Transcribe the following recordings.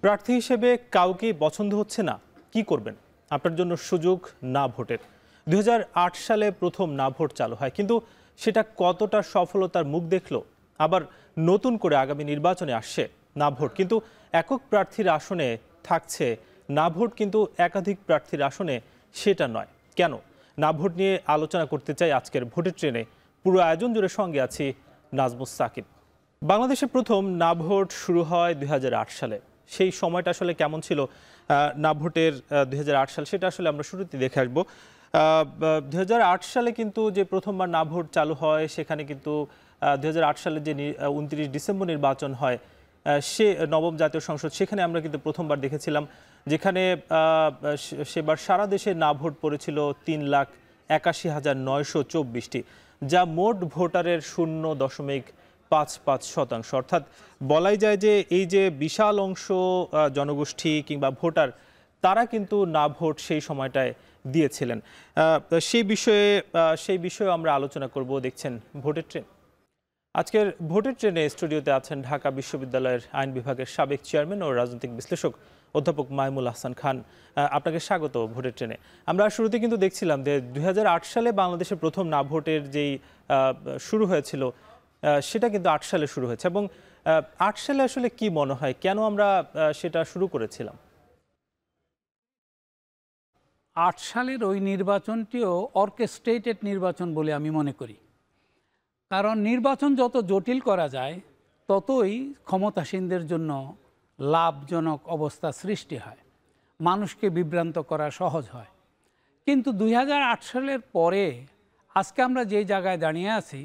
প্রার্থী হিসেবে কাউকে পছন্দ হচ্ছে না, কি করবেন? আপনার জন্য সুযোগ না ভোটের। ২০০৮ সালে প্রথম না ভোট চালু হয়, কিন্তু সেটা কতটা সফলতার মুখ দেখলো? আবার নতুন করে আগামী নির্বাচনে আসছে না ভোট, কিন্তু একক প্রার্থীর আসনে থাকছে না ভোট, কিন্তু একাধিক প্রার্থীর আসনে সেটা নয়। কেন? না ভোট নিয়ে আলোচনা করতে চাই আজকের ভোটের ট্রেনে। পুরো আয়োজন জুড়ে সঙ্গে আছি নাজমুস সাকিব। বাংলাদেশে প্রথম না ভোট শুরু হয় ২০০৮ সালে। সেই সময়টা আসলে কেমন ছিল? না ভোটের ২০০৮ সাল, সেটা আসলে আমরা শুরুতে দেখে আসবো। ২০০৮ সালে কিন্তু যে প্রথমবার না ভোট চালু হয়, সেখানে কিন্তু ২০০৮ সালে যে ২৯ ডিসেম্বর নির্বাচন হয়, সে নবম জাতীয় সংসদ, সেখানে আমরা কিন্তু প্রথমবার দেখেছিলাম, যেখানে সেবার সারা দেশে না ভোট পড়েছিল ৩,৮১,৯২৪টি, যা মোট ভোটারের 0.55%। অর্থাৎ বলাই যায় যে এই যে বিশাল অংশ জনগোষ্ঠী কিংবা ভোটার, তারা কিন্তু না ভোট সেই সময়টায় দিয়েছিলেন। সেই বিষয়ে আমরা আলোচনা করব। দেখছেন ভোটের ট্রেন। আজকের ভোটের ট্রেনে স্টুডিওতে আছেন ঢাকা বিশ্ববিদ্যালয়ের আইন বিভাগের সাবেক চেয়ারম্যান ও রাজনৈতিক বিশ্লেষক অধ্যাপক মাইমুল আহসান খান। আপনাকে স্বাগত ভোটের ট্রেনে। আমরা শুরুতে কিন্তু দেখছিলাম যে ২০০৮ সালে বাংলাদেশের প্রথম না ভোটের যেই শুরু হয়েছিল, সেটা কিন্তু ৮ সালে শুরু হয়েছে। এবং ৮ সালে আসলে কি মনে হয়, কেন আমরা সেটা শুরু করেছিলাম? ৮ সালের ওই নির্বাচনটিও অর্কেস্ট্রেটেড নির্বাচন বলে আমি মনে করি। কারণ নির্বাচন যত জটিল করা যায়, ততই ক্ষমতাসীনদের জন্য লাভজনক অবস্থা সৃষ্টি হয়, মানুষকে বিভ্রান্ত করা সহজ হয়। কিন্তু ২০০৮ সালের পরে আজকে আমরা যে জায়গায় দাঁড়িয়ে আছি,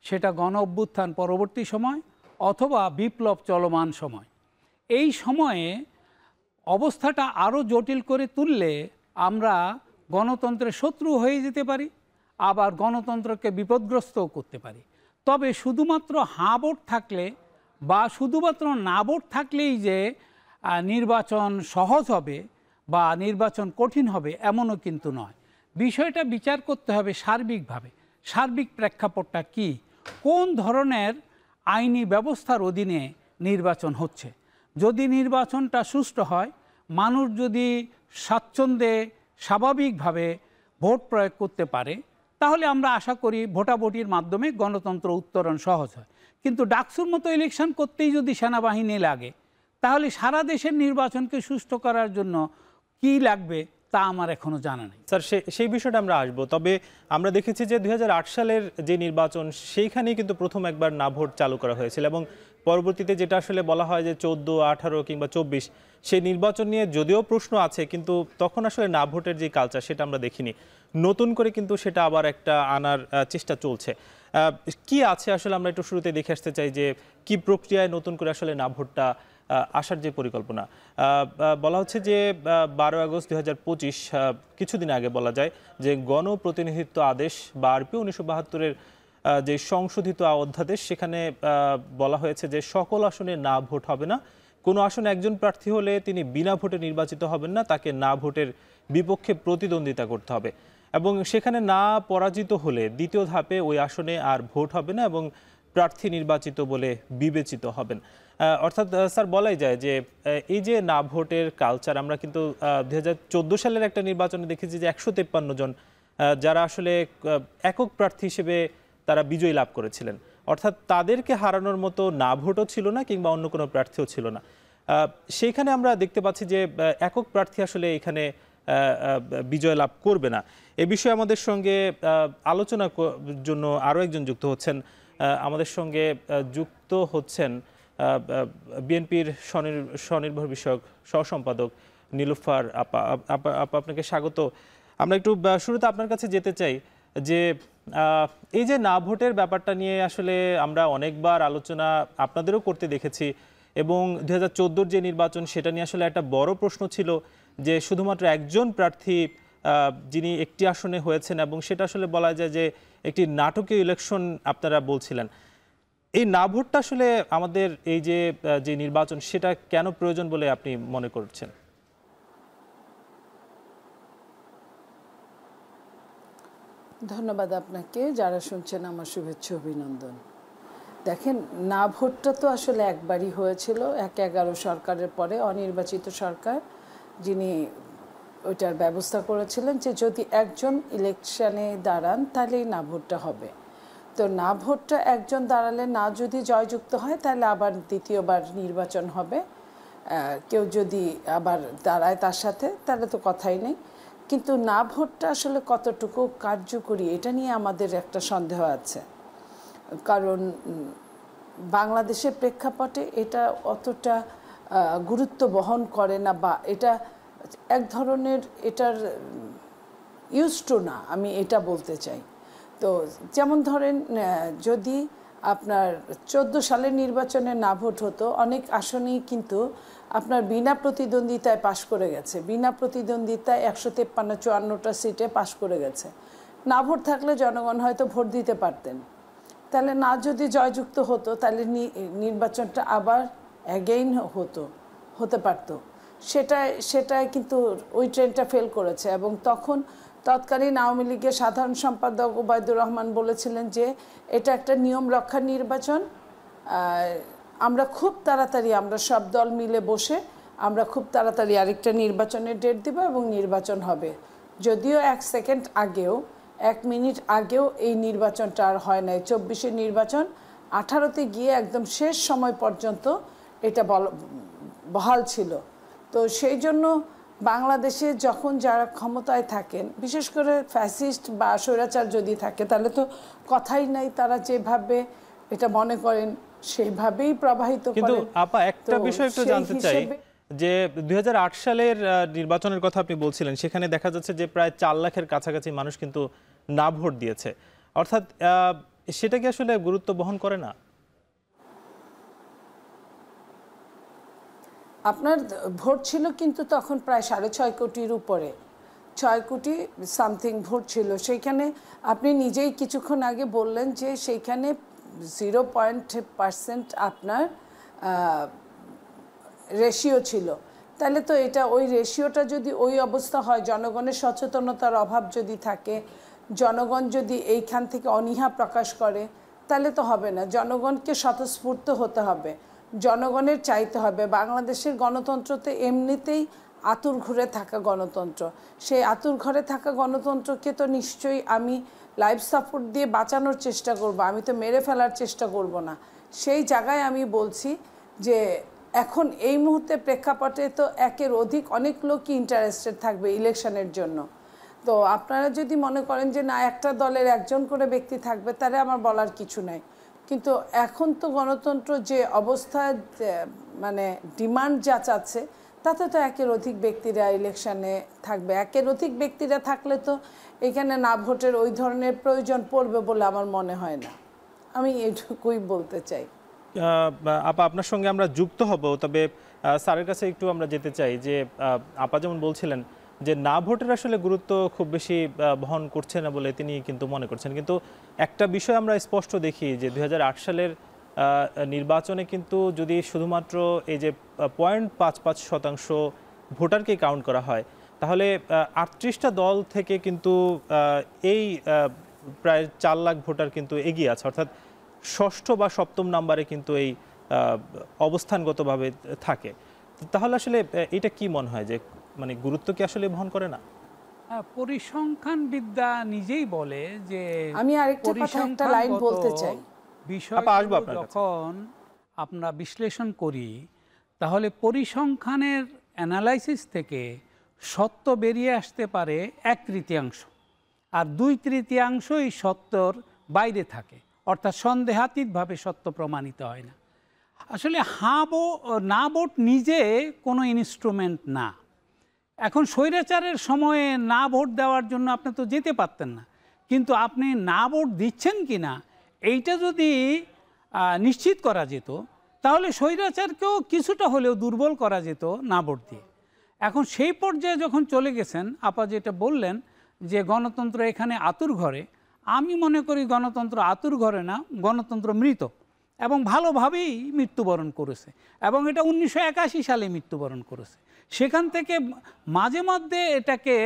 সেটা গণ অভ্যুত্থান পরবর্তী সময় অথবা বিপ্লব চলমান সময়। এই সময়ে অবস্থাটা আরও জটিল করে তুললে আমরা গণতন্ত্রের শত্রু হয়ে যেতে পারি, আবার গণতন্ত্রকে বিপদগ্রস্তও করতে পারি। তবে শুধুমাত্র হাঁ ভোট থাকলে বা শুধুমাত্র না ভোট থাকলেই যে নির্বাচন সহজ হবে বা নির্বাচন কঠিন হবে, এমনও কিন্তু নয়। বিষয়টা বিচার করতে হবে সার্বিকভাবে। সার্বিক প্রেক্ষাপটটা কি, কোন ধরনের আইনি ব্যবস্থার অধীনে নির্বাচন হচ্ছে। যদি নির্বাচনটা সুষ্ঠু হয়, মানুষ যদি স্বাচ্ছন্দ্যে স্বাভাবিকভাবে ভোট প্রয়োগ করতে পারে, তাহলে আমরা আশা করি ভোটাভুটির মাধ্যমে গণতন্ত্র উত্তরণ সহজ হয়। কিন্তু ডাকসুর মতো ইলেকশন করতেই যদি সেনাবাহিনী লাগে, তাহলে সারা দেশের নির্বাচনকে সুষ্ঠু করার জন্য কি লাগবে তা আমার এখনো জানা নেই। স্যার, সেই বিষয়টা আমরা আসবো। তবে আমরা দেখেছি যে ২০০৮ সালের যে নির্বাচন, সেইখানেই কিন্তু প্রথম একবার না ভোট চালু করা হয়েছিল, এবং পরবর্তীতে যেটা আসলে বলা হয় যে ১৪, ১৮ কিংবা ২৪, সেই নির্বাচন নিয়ে যদিও প্রশ্ন আছে, কিন্তু তখন আসলে না ভোটের যে কালচার, সেটা আমরা দেখিনি। নতুন করে কিন্তু সেটা আবার একটা আনার চেষ্টা চলছে। কি আছে আসলে, আমরা একটু শুরুতে দেখে আসতে চাই যে কি প্রক্রিয়ায় নতুন করে আসলে না ভোটটা আসার যে পরিকল্পনা। বলা হচ্ছে যে ১২ আগস্ট ২০২৫, কিছুদিন আগে বলা যায় যে গণপ্রতিনিধিত্ব আদেশ বা আরপি ১৯৭২-এর যে সংশোধিত অধ্যাদেশ, সেখানে বলা হয়েছে যে সকল আসনে না ভোট হবে না। কোনো আসনে একজন প্রার্থী হলে তিনি বিনা ভোটে নির্বাচিত হবেন না, তাকে না ভোটের বিপক্ষে প্রতিদ্বন্দ্বিতা করতে হবে। এবং সেখানে না পরাজিত হলে দ্বিতীয় ধাপে ওই আসনে আর ভোট হবে না এবং প্রার্থী নির্বাচিত বলে বিবেচিত হবেন। অর্থাৎ স্যার, বলাই যায় যে এই যে না ভোটের কালচার, আমরা কিন্তু ২০১৪ সালের একটা নির্বাচনে দেখেছি যে ১৫৩ জন যারা আসলে একক প্রার্থী হিসেবে তারা বিজয় লাভ করেছিলেন। অর্থাৎ তাদেরকে হারানোর মতো না ভোটও ছিল না, কিংবা অন্য কোনো প্রার্থীও ছিল না। সেইখানে আমরা দেখতে পাচ্ছি যে একক প্রার্থী আসলে এখানে বিজয় লাভ করবে না। এ বিষয়ে আমাদের সঙ্গে আলোচনার জন্য আরও একজন যুক্ত হচ্ছেন। আমাদের সঙ্গে যুক্ত হচ্ছেন বিএনপির স্বনির্ভর বিষয়ক সহসম্পাদক নীলুফার আপা। আপনাকে স্বাগত। আমরা একটু শুরুতে আপনার কাছে যেতে চাই যে এই যে না ভোটের ব্যাপারটা নিয়ে আসলে আমরা অনেকবার আলোচনা আপনাদেরও করতে দেখেছি, এবং ২০১৪-র যে নির্বাচন, সেটা নিয়ে আসলে একটা বড় প্রশ্ন ছিল যে শুধুমাত্র একজন প্রার্থী যিনি একটি আসনে হয়েছেন, এবং সেটা আসলে বলা যায় যে একটি নাটকীয় ইলেকশন আপনারা বলছিলেন। এই না ভোটটা আসলে আমাদের এই যে নির্বাচন, সেটা কেন প্রয়োজন বলে আপনি মনে করছেন? ধন্যবাদ আপনাকে। যারা শুনছেন, আমার শুভেচ্ছা অভিনন্দন। দেখেন, না ভোটটা তো আসলে একবারই হয়েছিল ১/১১ সরকারের পরে, অনির্বাচিত সরকার যিনি ওইটার ব্যবস্থা করেছিলেন যে যদি একজন ইলেকশনে দাঁড়ান তাহলেই না ভোটটা হবে। তো না ভোটটা একজন দাঁড়ালে না যদি জয়যুক্ত হয় তাহলে আবার দ্বিতীয়বার নির্বাচন হবে। কেউ যদি আবার দাঁড়ায় তার সাথে তাহলে তো কথাই নেই। কিন্তু না ভোটটা আসলে কতটুকু কার্যকরী এটা নিয়ে আমাদের একটা সন্দেহ আছে। কারণ বাংলাদেশের প্রেক্ষাপটে এটা অতটা গুরুত্ব বহন করে না, বা এটা এক ধরনের এটার ইউজড টু না, আমি এটা বলতে চাই। তো যেমন ধরেন, যদি আপনার 14 সালের নির্বাচনে না ভোট হতো, অনেক আসনেই কিন্তু আপনার বিনা প্রতিদ্বন্দ্বিতায় পাশ করে গেছে, বিনা প্রতিদ্বন্দ্বিতায় 153-54টা সিটে পাশ করে গেছে। না ভোট থাকলে জনগণ হয়তো ভোট দিতে পারতেন। তাহলে না যদি জয়যুক্ত হতো তাহলে নির্বাচনটা আবার অ্যাগেইন হতে পারত। সেটাই কিন্তু ওই ট্রেনটা ফেল করেছে। এবং তখন তৎকালীন আওয়ামী লীগের সাধারণ সম্পাদক ওবায়দুর রহমান বলেছিলেন যে এটা একটা নিয়ম রক্ষার নির্বাচন, আমরা খুব তাড়াতাড়ি, আমরা সব দল মিলে বসে আমরা খুব তাড়াতাড়ি আরেকটা নির্বাচনের ডেট দেব এবং নির্বাচন হবে। যদিও 1 সেকেন্ড আগেও, 1 মিনিট আগেও এই নির্বাচনটা আর হয় নাই। 24-এর নির্বাচন 18-তে গিয়ে একদম শেষ সময় পর্যন্ত এটা বহাল ছিল। তো সেই জন্য বাংলাদেশে যখন যারা ক্ষমতায় থাকেন, বিশেষ করে ফ্যাসিস্ট বা স্বৈরাচার যদি থাকে তাহলে তো কথাই নাই, তারা যেভাবে এটা মনে করেন সেইভাবেই প্রবাহিত করেন। কিন্তু আপা একটা বিষয় একটু জানতে চাই যে 2008 সালের নির্বাচনের কথা আপনি বলছিলেন, সেখানে দেখা যাচ্ছে যে প্রায় 4 লাখের কাছাকাছি মানুষ কিন্তু না ভোট দিয়েছে। অর্থাৎ সেটা কি আসলে গুরুত্ব বহন করে না? আপনার ভোট ছিল কিন্তু তখন প্রায় 6.5 কোটির উপরে, 6 কোটি সামথিং ভোট ছিল। সেইখানে আপনি নিজেই কিছুক্ষণ আগে বললেন যে সেইখানে 0% আপনার রেশিও ছিল। তাহলে তো এটা, ওই রেশিওটা যদি ওই অবস্থা হয়, জনগণের সচেতনতার অভাব যদি থাকে, জনগণ যদি এইখান থেকে অনীহা প্রকাশ করে, তাহলে তো হবে না। জনগণকে স্বতঃস্ফূর্ত হতে হবে, জনগণের চাইতে হবে। বাংলাদেশের গণতন্ত্রতে এমনিতেই আতুর ঘরে থাকা গণতন্ত্র, সেই আতুর ঘরে থাকা গণতন্ত্রকে তো নিশ্চয়ই আমি লাইফ সাপোর্ট দিয়ে বাঁচানোর চেষ্টা করব, আমি তো মেরে ফেলার চেষ্টা করব না। সেই জায়গায় আমি বলছি যে এখন এই মুহূর্তে প্রেক্ষাপটে তো একের অধিক অনেক লোকই ইন্টারেস্টেড থাকবে ইলেকশনের জন্য। তো আপনারা যদি মনে করেন যে না, একটা দলের একজন করে ব্যক্তি থাকবে, তাহলে আমার বলার কিছু নাই। কিন্তু এখন তো গণতন্ত্র যে অবস্থায় মানে ডিমান্ড যা চাচ্ছে, তাতে তো একের অধিক ব্যক্তিরা ইলেকশনে থাকবে। একের অধিক ব্যক্তিরা থাকলে তো এখানে না ভোটের ওই ধরনের প্রয়োজন পড়বে বলে আমার মনে হয় না। আমি এটুকুই বলতে চাই। আপা, আপনার সঙ্গে আমরা যুক্ত হব, তবে স্যারের কাছে একটু আমরা যেতে চাই যে আপা যেমন বলছিলেন যে না ভোটের আসলে গুরুত্ব খুব বেশি বহন করছে না বলে তিনি কিন্তু মনে করছেন। কিন্তু একটা বিষয় আমরা স্পষ্ট দেখি যে 2008 সালের নির্বাচনে কিন্তু যদি শুধুমাত্র এই যে 0.55% ভোটারকে কাউন্ট করা হয়, তাহলে 38টা দল থেকে কিন্তু এই প্রায় 4 লাখ ভোটার কিন্তু এগিয়ে আছে। অর্থাৎ ষষ্ঠ বা সপ্তম নাম্বারে কিন্তু এই অবস্থানগতভাবে থাকে। তাহলে আসলে এটা কি মনে হয় যে মানে গুরুত্ব কি আসলে বহন করে না? পরিসংখ্যান বিদ্যা নিজেই বলে যে আমি আরেকটা কথা, একটা লাইন বলতে চাই। যখন আমরা বিশ্লেষণ করি তাহলে পরিসংখ্যানের অ্যানালাইসিস থেকে সত্য বেরিয়ে আসতে পারে 1/3, আর 2/3 সত্যর বাইরে থাকে, অর্থাৎ সন্দেহাতীতভাবে সত্য প্রমাণিত হয় না। আসলে না ভোট নিজে কোনো ইনস্ট্রুমেন্ট না। এখন স্বৈরাচারের সময়ে না ভোট দেওয়ার জন্য আপনি তো যেতে পারতেন না, কিন্তু আপনি না ভোট দিচ্ছেন কি না এইটা যদি নিশ্চিত করা যেত, তাহলে স্বৈরাচারকেও কিছুটা হলেও দুর্বল করা যেত না ভোট দিয়ে। এখন সেই পর্যায়ে যখন চলে গেছেন, আপা যেটা বললেন যে গণতন্ত্র এখানে আতুর ঘরে, আমি মনে করি গণতন্ত্র আতুর ঘরে না, গণতন্ত্র মৃত এবং ভালোভাবেই মৃত্যুবরণ করেছে, এবং এটা 1981 সালে মৃত্যুবরণ করেছে। সেখান থেকে মাঝে মধ্যে এটাকে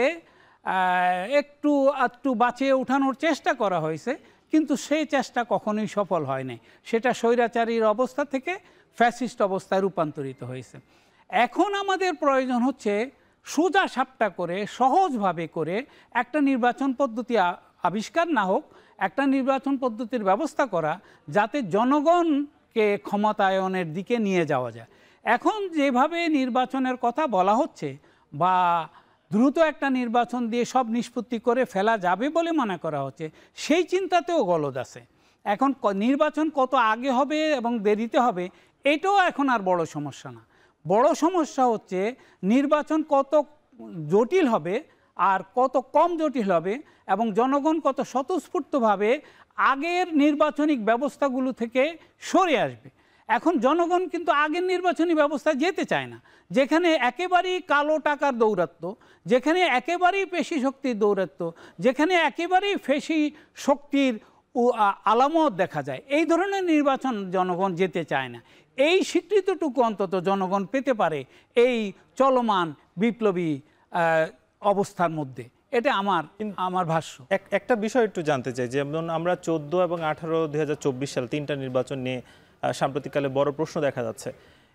একটু বাঁচিয়ে ওঠানোর চেষ্টা করা হয়েছে, কিন্তু সেই চেষ্টা কখনোই সফল হয় নাই। সেটা স্বৈরাচারীর অবস্থা থেকে ফ্যাসিস্ট অবস্থায় রূপান্তরিত হয়েছে। এখন আমাদের প্রয়োজন হচ্ছে সোজা সাপটা করে সহজভাবে করে একটা নির্বাচন পদ্ধতি আবিষ্কার না হোক, একটা নির্বাচন পদ্ধতির ব্যবস্থা করা যাতে জনগণকে ক্ষমতায়নের দিকে নিয়ে যাওয়া যায়। এখন যেভাবে নির্বাচনের কথা বলা হচ্ছে বা দ্রুত একটা নির্বাচন দিয়ে সব নিষ্পত্তি করে ফেলা যাবে বলে মনে করা হচ্ছে, সেই চিন্তাতেও গলদ আছে। এখন নির্বাচন কত আগে হবে এবং দেরিতে হবে এটাও এখন আর বড় সমস্যা না। বড় সমস্যা হচ্ছে নির্বাচন কত জটিল হবে আর কত কম জটিল হবে এবং জনগণ কত স্বতঃস্ফূর্তভাবে আগের নির্বাচনিক ব্যবস্থাগুলো থেকে সরে আসবে। এখন জনগণ কিন্তু আগের নির্বাচনী ব্যবস্থায় যেতে চায় না, যেখানে একেবারেই কালো টাকার দৌরাত্ম্য, যেখানে একেবারেই পেশি শক্তির দৌরাত্ম্য, যেখানে একেবারেই পেশি শক্তির আলামত দেখা যায়। এই ধরনের নির্বাচন জনগণ যেতে চায় না। এই স্বীকৃতিটুকু অন্তত জনগণ পেতে পারে এই চলমান বিপ্লবী অবস্থার মধ্যে। এটা আমার ভাষ্য। একটা বিষয় একটু জানতে চাই, যেমন আমরা 14 এবং 18 2024 সাল তিনটা নির্বাচন নিয়ে সাম্প্রতিককালে বড় প্রশ্ন দেখা যাচ্ছে।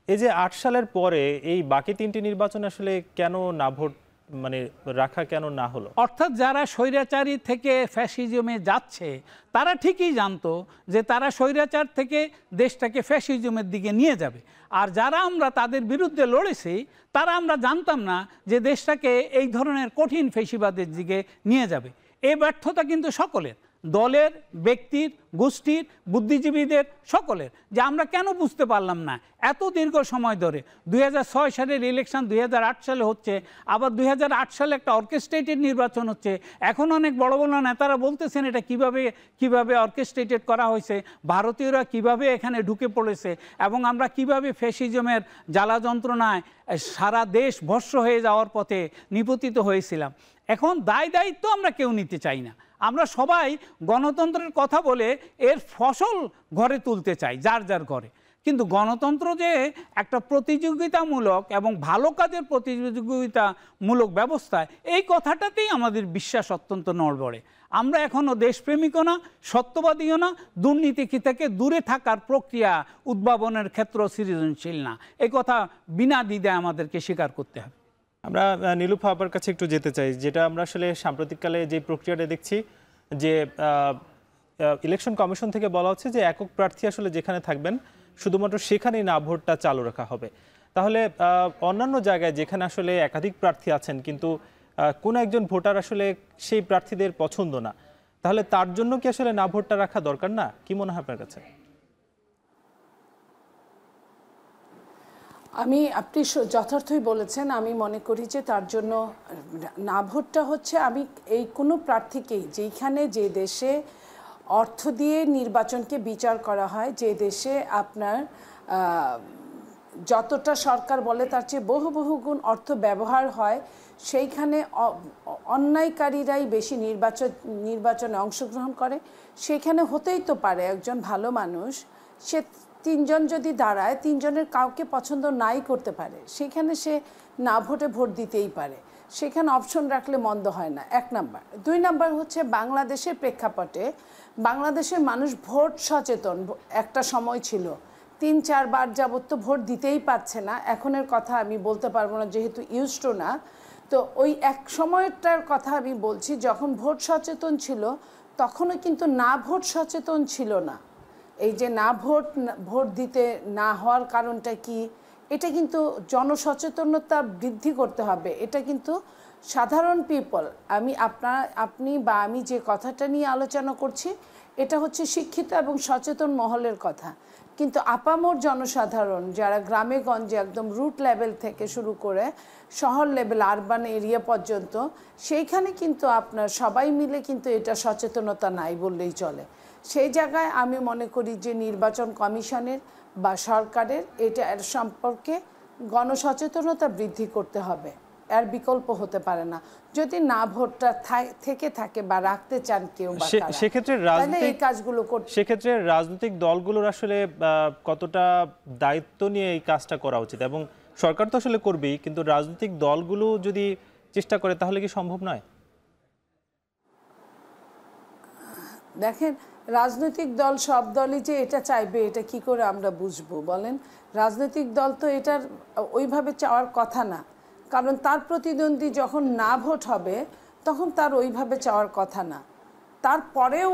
এই যে 8 সালের পরে এই বাকি তিনটি নির্বাচন আসলে কেন না ভোট মানে রাখা কেন না হলো? অর্থাৎ যারা স্বৈরাচারী থেকে ফ্যাসিজমে যাচ্ছে তারা ঠিকই জানতো যে তারা স্বৈরাচার থেকে দেশটাকে ফ্যাসিজমের দিকে নিয়ে যাবে, আর যারা আমরা তাদের বিরুদ্ধে লড়েছি তারা আমরা জানতাম না যে দেশটাকে এই ধরনের কঠিন ফ্যাসিবাদের দিকে নিয়ে যাবে। এই ব্যর্থতা কিন্তু সকলের, দলের, ব্যক্তির, গোষ্ঠীর, বুদ্ধিজীবীদের, সকলের। যে আমরা কেন বুঝতে পারলাম না এত দীর্ঘ সময় ধরে 2006 সালের ইলেকশন 2008 সালে হচ্ছে, আবার 2008 সালে একটা অর্কেস্ট্রেটেড নির্বাচন হচ্ছে। এখন অনেক বড় বড় নেতারা বলতেছেন এটা কিভাবে অর্কেস্ট্রেটেড করা হয়েছে, ভারতীয়রা কিভাবে এখানে ঢুকে পড়েছে এবং আমরা কিভাবে ফ্যাসিজমের জ্বালা যন্ত্রণায় সারা দেশ ভস্ম হয়ে যাওয়ার পথে নিপতিত হয়েছিলাম। এখন দায়িত্ব আমরা কেউ নিতে চাই না। আমরা সবাই গণতন্ত্রের কথা বলে এর ফসল ঘরে তুলতে চাই যার যার ঘরে, কিন্তু গণতন্ত্র যে একটা প্রতিযোগিতামূলক এবং ভালো কাজের প্রতিযোগিতামূলক ব্যবস্থা, এই কথাটাতেই আমাদের বিশ্বাস অত্যন্ত নড়বড়ে। আমরা এখনও দেশপ্রেমিকও না, সত্যবাদীও না, দুর্নীতি থেকে দূরে থাকার প্রক্রিয়া উদ্ভাবনের ক্ষেত্র সৃজনশীল না। এই কথা বিনা দ্বিধায় আমাদেরকে স্বীকার করতে হবে। আমরা নীলুফা আপার কাছে একটু যেতে চাই, যেটা আমরা আসলে সাম্প্রতিককালে যে প্রক্রিয়াটা দেখছি যে ইলেকশন কমিশন থেকে বলা হচ্ছে যে একক প্রার্থী আসলে যেখানে থাকবেন শুধুমাত্র সেখানেই না ভোটটা চালু রাখা হবে। তাহলে অন্যান্য জায়গায় যেখানে আসলে একাধিক প্রার্থী আছেন কিন্তু কোন একজন ভোটার আসলে সেই প্রার্থীদের পছন্দ না, তাহলে তার জন্য কি আসলে না ভোটটা রাখা দরকার না? কি মনে হয় আপনার কাছে? আপনি যথার্থই বলেছেন। আমি মনে করি যে তার জন্য না ভোটটা হচ্ছে আমি এই কোনো প্রার্থীকেই, যেখানে যে দেশে অর্থ দিয়ে নির্বাচনকে বিচার করা হয়, যে দেশে আপনার যতটা সরকার বলে তার চেয়ে বহু গুণ অর্থ ব্যবহার হয়, সেইখানে অন্যায়কারীরাই বেশি নির্বাচনে অংশগ্রহণ করে। সেইখানে হতেই তো পারে একজন ভালো মানুষ, সে তিনজন যদি দাঁড়ায়, তিনজনের কাউকে পছন্দ নাই করতে পারে, সেখানে সে না ভোটে ভোট দিতেই পারে। সেখানে অপশন রাখলে মন্দ হয় না, 1 নাম্বার। 2 নাম্বার হচ্ছে বাংলাদেশের প্রেক্ষাপটে বাংলাদেশের মানুষ ভোট সচেতন একটা সময় ছিল, 3-4 বার যাবত তো ভোট দিতেই পারছে না। এখনের কথা আমি বলতে পারবো না যেহেতু ইউজড না। তো ওই এক সময়টার কথা আমি বলছি, যখন ভোট সচেতন ছিল তখনও কিন্তু না ভোট সচেতন ছিল না। এই যে না ভোট দিতে না হওয়ার কারণটা কি, এটা কিন্তু জনসচেতনতা বৃদ্ধি করতে হবে। এটা কিন্তু সাধারণ পিপল, আপনি বা আমি যে কথাটা নিয়ে আলোচনা করছি এটা হচ্ছে শিক্ষিত এবং সচেতন মহলের কথা। কিন্তু আপামর জনসাধারণ যারা গ্রামে গঞ্জে একদম রুট লেভেল থেকে শুরু করে শহর লেভেল আরবান এরিয়া পর্যন্ত, সেইখানে কিন্তু আপনার সবাই মিলে কিন্তু এটা সচেতনতা নাই বললেই চলে। সেই জায়গায় আমি মনে করি যে নির্বাচন কমিশনের বা সরকারের এর সম্পর্কে গণসচেতনতা বৃদ্ধি করতে হবে, এর বিকল্প হতে পারে না। যদি না ভোটটা থেকে থাকে বা রাখতে চান কেউ, সেক্ষেত্রে এই কাজগুলো করতে, সেক্ষেত্রে রাজনৈতিক দলগুলোর আসলে কতটা দায়িত্ব নিয়ে এই কাজটা করা উচিত, এবং সরকার তো আসলে করবেই, কিন্তু রাজনৈতিক দলগুলো যদি চেষ্টা করে তাহলে কি সম্ভব নয়? দেখেন, রাজনৈতিক দল সব দলই যে এটা চাইবে এটা কি করে আমরা বুঝবো বলেন? রাজনৈতিক দল তো এটার ওইভাবে চাওয়ার কথা না, কারণ তার প্রতিদ্বন্দ্বী যখন না ভোট হবে তখন তার ওইভাবে চাওয়ার কথা না। তারপরেও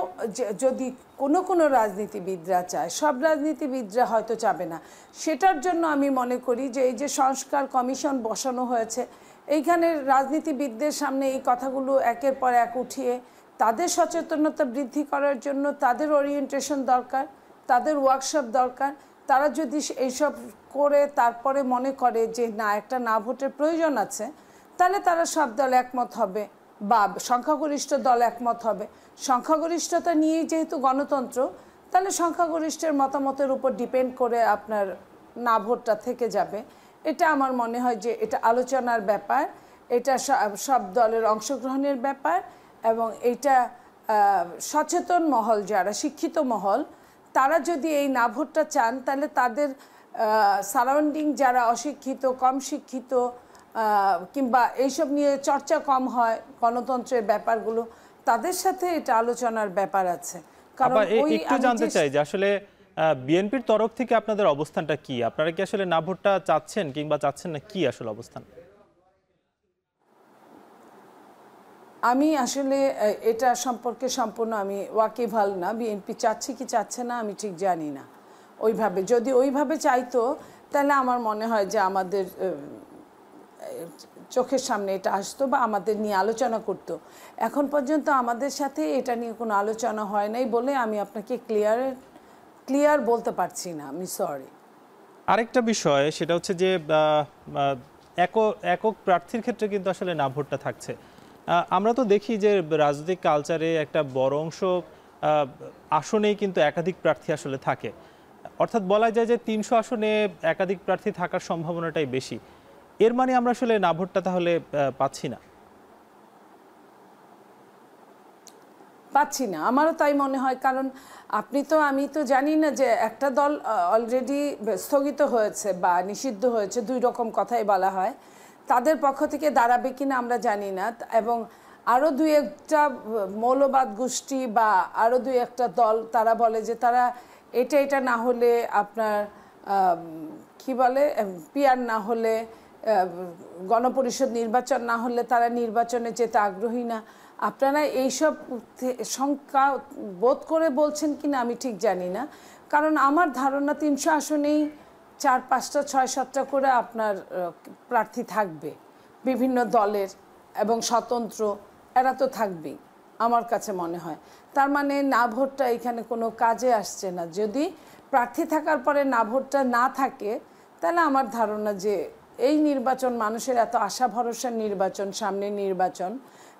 যদি কোনো রাজনীতিবিদরা চায়, সব রাজনীতিবিদরা হয়তো চাবে না। সেটার জন্য আমি মনে করি যে এই যে সংস্কার কমিশন বসানো হয়েছে, এইখানে রাজনীতিবিদদের সামনে এই কথাগুলো একের পর এক উঠিয়ে তাদের সচেতনতা বৃদ্ধি করার জন্য তাদের ওরিয়েন্টেশন দরকার, তাদের ওয়ার্কশপ দরকার। তারা যদি এইসব করে তারপরে মনে করে যে না, একটা না ভোটের প্রয়োজন আছে, তাহলে তারা সব দল একমত হবে বা সংখ্যাগরিষ্ঠ দল একমত হবে। সংখ্যাগরিষ্ঠতা নিয়েই যেহেতু গণতন্ত্র, তাহলে সংখ্যাগরিষ্ঠের মতামতের উপর ডিপেন্ড করে আপনার না ভোটটা থেকে যাবে। এটা আমার মনে হয় যে এটা আলোচনার ব্যাপার, এটা সব দলের অংশগ্রহণের ব্যাপার, এবং এটা সচেতন মহল, যারা শিক্ষিত মহল, তারা যদি এই না ভোটটা চান, তাহলে তাদের সারাউন্ডিং যারা অশিক্ষিত, কম শিক্ষিত, কিংবা এইসব নিয়ে চর্চা কম হয় গণতন্ত্রের ব্যাপারগুলো, তাদের সাথে এটা আলোচনার ব্যাপার আছে। কারণ একটু জানতে চাই যে আসলে বিএনপির তরফ থেকে আপনাদের অবস্থানটা কি? আপনারা কি আসলে না ভোটটা চাচ্ছেন কিংবা চাচ্ছেন না, কি আসলে অবস্থান? আমি আসলে এটা সম্পর্কে সম্পূর্ণ আমি ওয়াকিবহাল না। বিএনপি চাচ্ছে কি চাচ্ছে না আমি ঠিক জানি না। ওইভাবে যদি ওইভাবে চাইতো, তাহলে আমার মনে হয় যে আমাদের চোখের সামনে এটা আসতো বা আমাদের নিয়ে আলোচনা করতো। এখন পর্যন্ত আমাদের সাথে এটা নিয়ে কোনো আলোচনা হয় নাই বলে আমি আপনাকে ক্লিয়ার বলতে পারছি না, আমি সরি। আরেকটা বিষয় সেটা হচ্ছে যে একক প্রার্থীর ক্ষেত্রে কিন্তু আসলে না ভোটটা থাকছে। আমরা তো দেখি যে রাজনৈতিক কালচারে একটা বড় অংশ আসনেই কিন্তু একাধিক প্রার্থী আসলে থাকে, অর্থাৎ বলা যায় যে 300 আসনে একাধিক প্রার্থী থাকার সম্ভাবনাটাই বেশি। এর মানে আমরা আসলে না ভোটটা তাহলে পাচ্ছি না। আমারও তাই মনে হয়, কারণ আমি তো জানি না যে একটা দল অলরেডি স্থগিত হয়েছে বা নিষিদ্ধ হয়েছে, 2 রকম কথাই বলা হয়, তাদের পক্ষ থেকে দাঁড়াবে কিনা আমরা জানি না। এবং আরও 2-1টা মৌলবাদ গোষ্ঠী বা আরও 2-1টা দল তারা বলে যে তারা এটা না হলে আপনার কি বলে পিআর না হলে, গণপরিষদ নির্বাচন না হলে তারা নির্বাচনে যেতে আগ্রহী না। আপনারা এইসব শঙ্কা বোধ করে বলছেন কিনা আমি ঠিক জানি না, কারণ আমার ধারণা 300 আসনেই 4-5টা 6-7টা করে আপনার প্রার্থী থাকবে বিভিন্ন দলের এবং স্বতন্ত্র, এরা তো থাকবেই আমার কাছে মনে হয়। তার মানে না ভোটটা এখানে কোনো কাজে আসছে না। যদি প্রার্থী থাকার পরে না ভোটটা না থাকে, তাহলে আমার ধারণা যে এই নির্বাচন মানুষের এত আশা ভরসার নির্বাচন, সামনের নির্বাচন,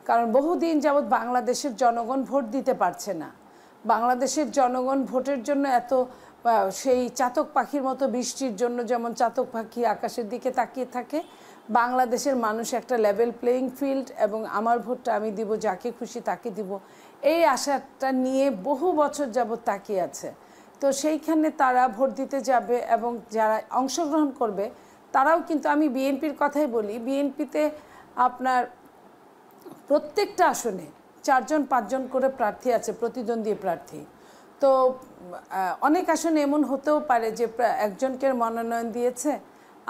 কারণ বহুদিন যাবৎ বাংলাদেশের জনগণ ভোট দিতে পারছে না। বাংলাদেশের জনগণ ভোটের জন্য এত সেই চাতক পাখির মতো, বৃষ্টির জন্য যেমন চাতক পাখি আকাশের দিকে তাকিয়ে থাকে, বাংলাদেশের মানুষ একটা লেভেল প্লেয়িং ফিল্ড এবং আমার ভোটটা আমি দিব, যাকে খুশি তাকে দিব, এই আশাটা নিয়ে বহু বছর যাবৎ তাকিয়ে আছে। তো সেইখানে তারা ভোট দিতে যাবে এবং যারা অংশগ্রহণ করবে তারাও কিন্তু, আমি বিএনপির কথাই বলি, বিএনপিতে আপনার প্রত্যেকটা আসনে 4-5জন করে প্রার্থী আছে, প্রতিদ্বন্দ্বী প্রার্থী। তো অনেক আসনে এমন হতেও পারে যে একজনকে মনোনয়ন দিয়েছে,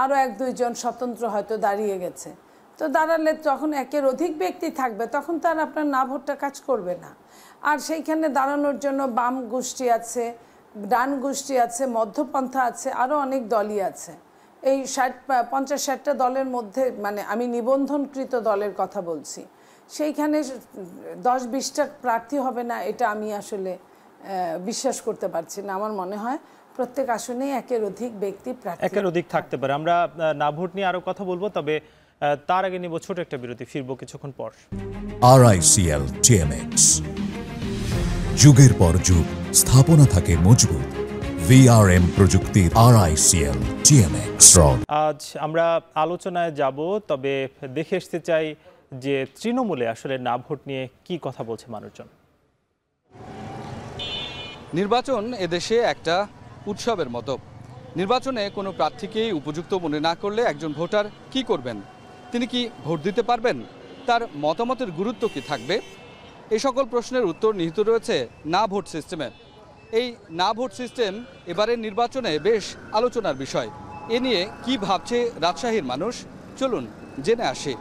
আরও 1-2জন স্বতন্ত্র হয়তো দাঁড়িয়ে গেছে। তো দাঁড়ালে যখন একের অধিক ব্যক্তি থাকবে তখন তার আপনার না ভোটটা কাজ করবে না। আর সেইখানে দাঁড়ানোর জন্য বাম গোষ্ঠী আছে, ডান গোষ্ঠী আছে, মধ্যপন্থা আছে, আরও অনেক দলই আছে। এই 50-60টা দলের মধ্যে, মানে আমি নিবন্ধনকৃত দলের কথা বলছি, সেইখানে 10-20টা প্রার্থী হবে না, এটা আমি আসলে বিশ্বাস করতে পারছি না। আমার মনে হয় প্রত্যেক আসনেই একের অধিক ব্যক্তি প্রার্থী, একের অধিক থাকতে পারে। আমরা না ভোট নিয়ে আরো কথা বলবো, তবে তার আগে নিব ছোট একটা বিরতি, ফিরবো কিছুক্ষণ পর। RICL TMX, যুগের পর যুগ স্থাপনা থাকে মজবুত। VRM প্রযুক্তির RICL TMX। আজ আমরা আলোচনায় যাব, তবে দেখে আসতে চাই যে তৃণমূলে আসলে না ভোট নিয়ে কি কথা বলছে মানুষজন। নির্বাচন এদেশে একটা উৎসবের মতো। নির্বাচনে কোনো প্রার্থীকেই উপযুক্ত মনে না করলে একজন ভোটার কি করবেন? তিনি কি ভোট দিতে পারবেন? তার মতামতের গুরুত্ব কি থাকবে? এই সকল প্রশ্নের উত্তর নিহিত রয়েছে না ভোট সিস্টেমে। এই না ভোট সিস্টেম এবারের নির্বাচনে বেশ আলোচনার বিষয়। এ নিয়ে কি ভাবছে রাজশাহীর মানুষ, চলুন জেনে আসি।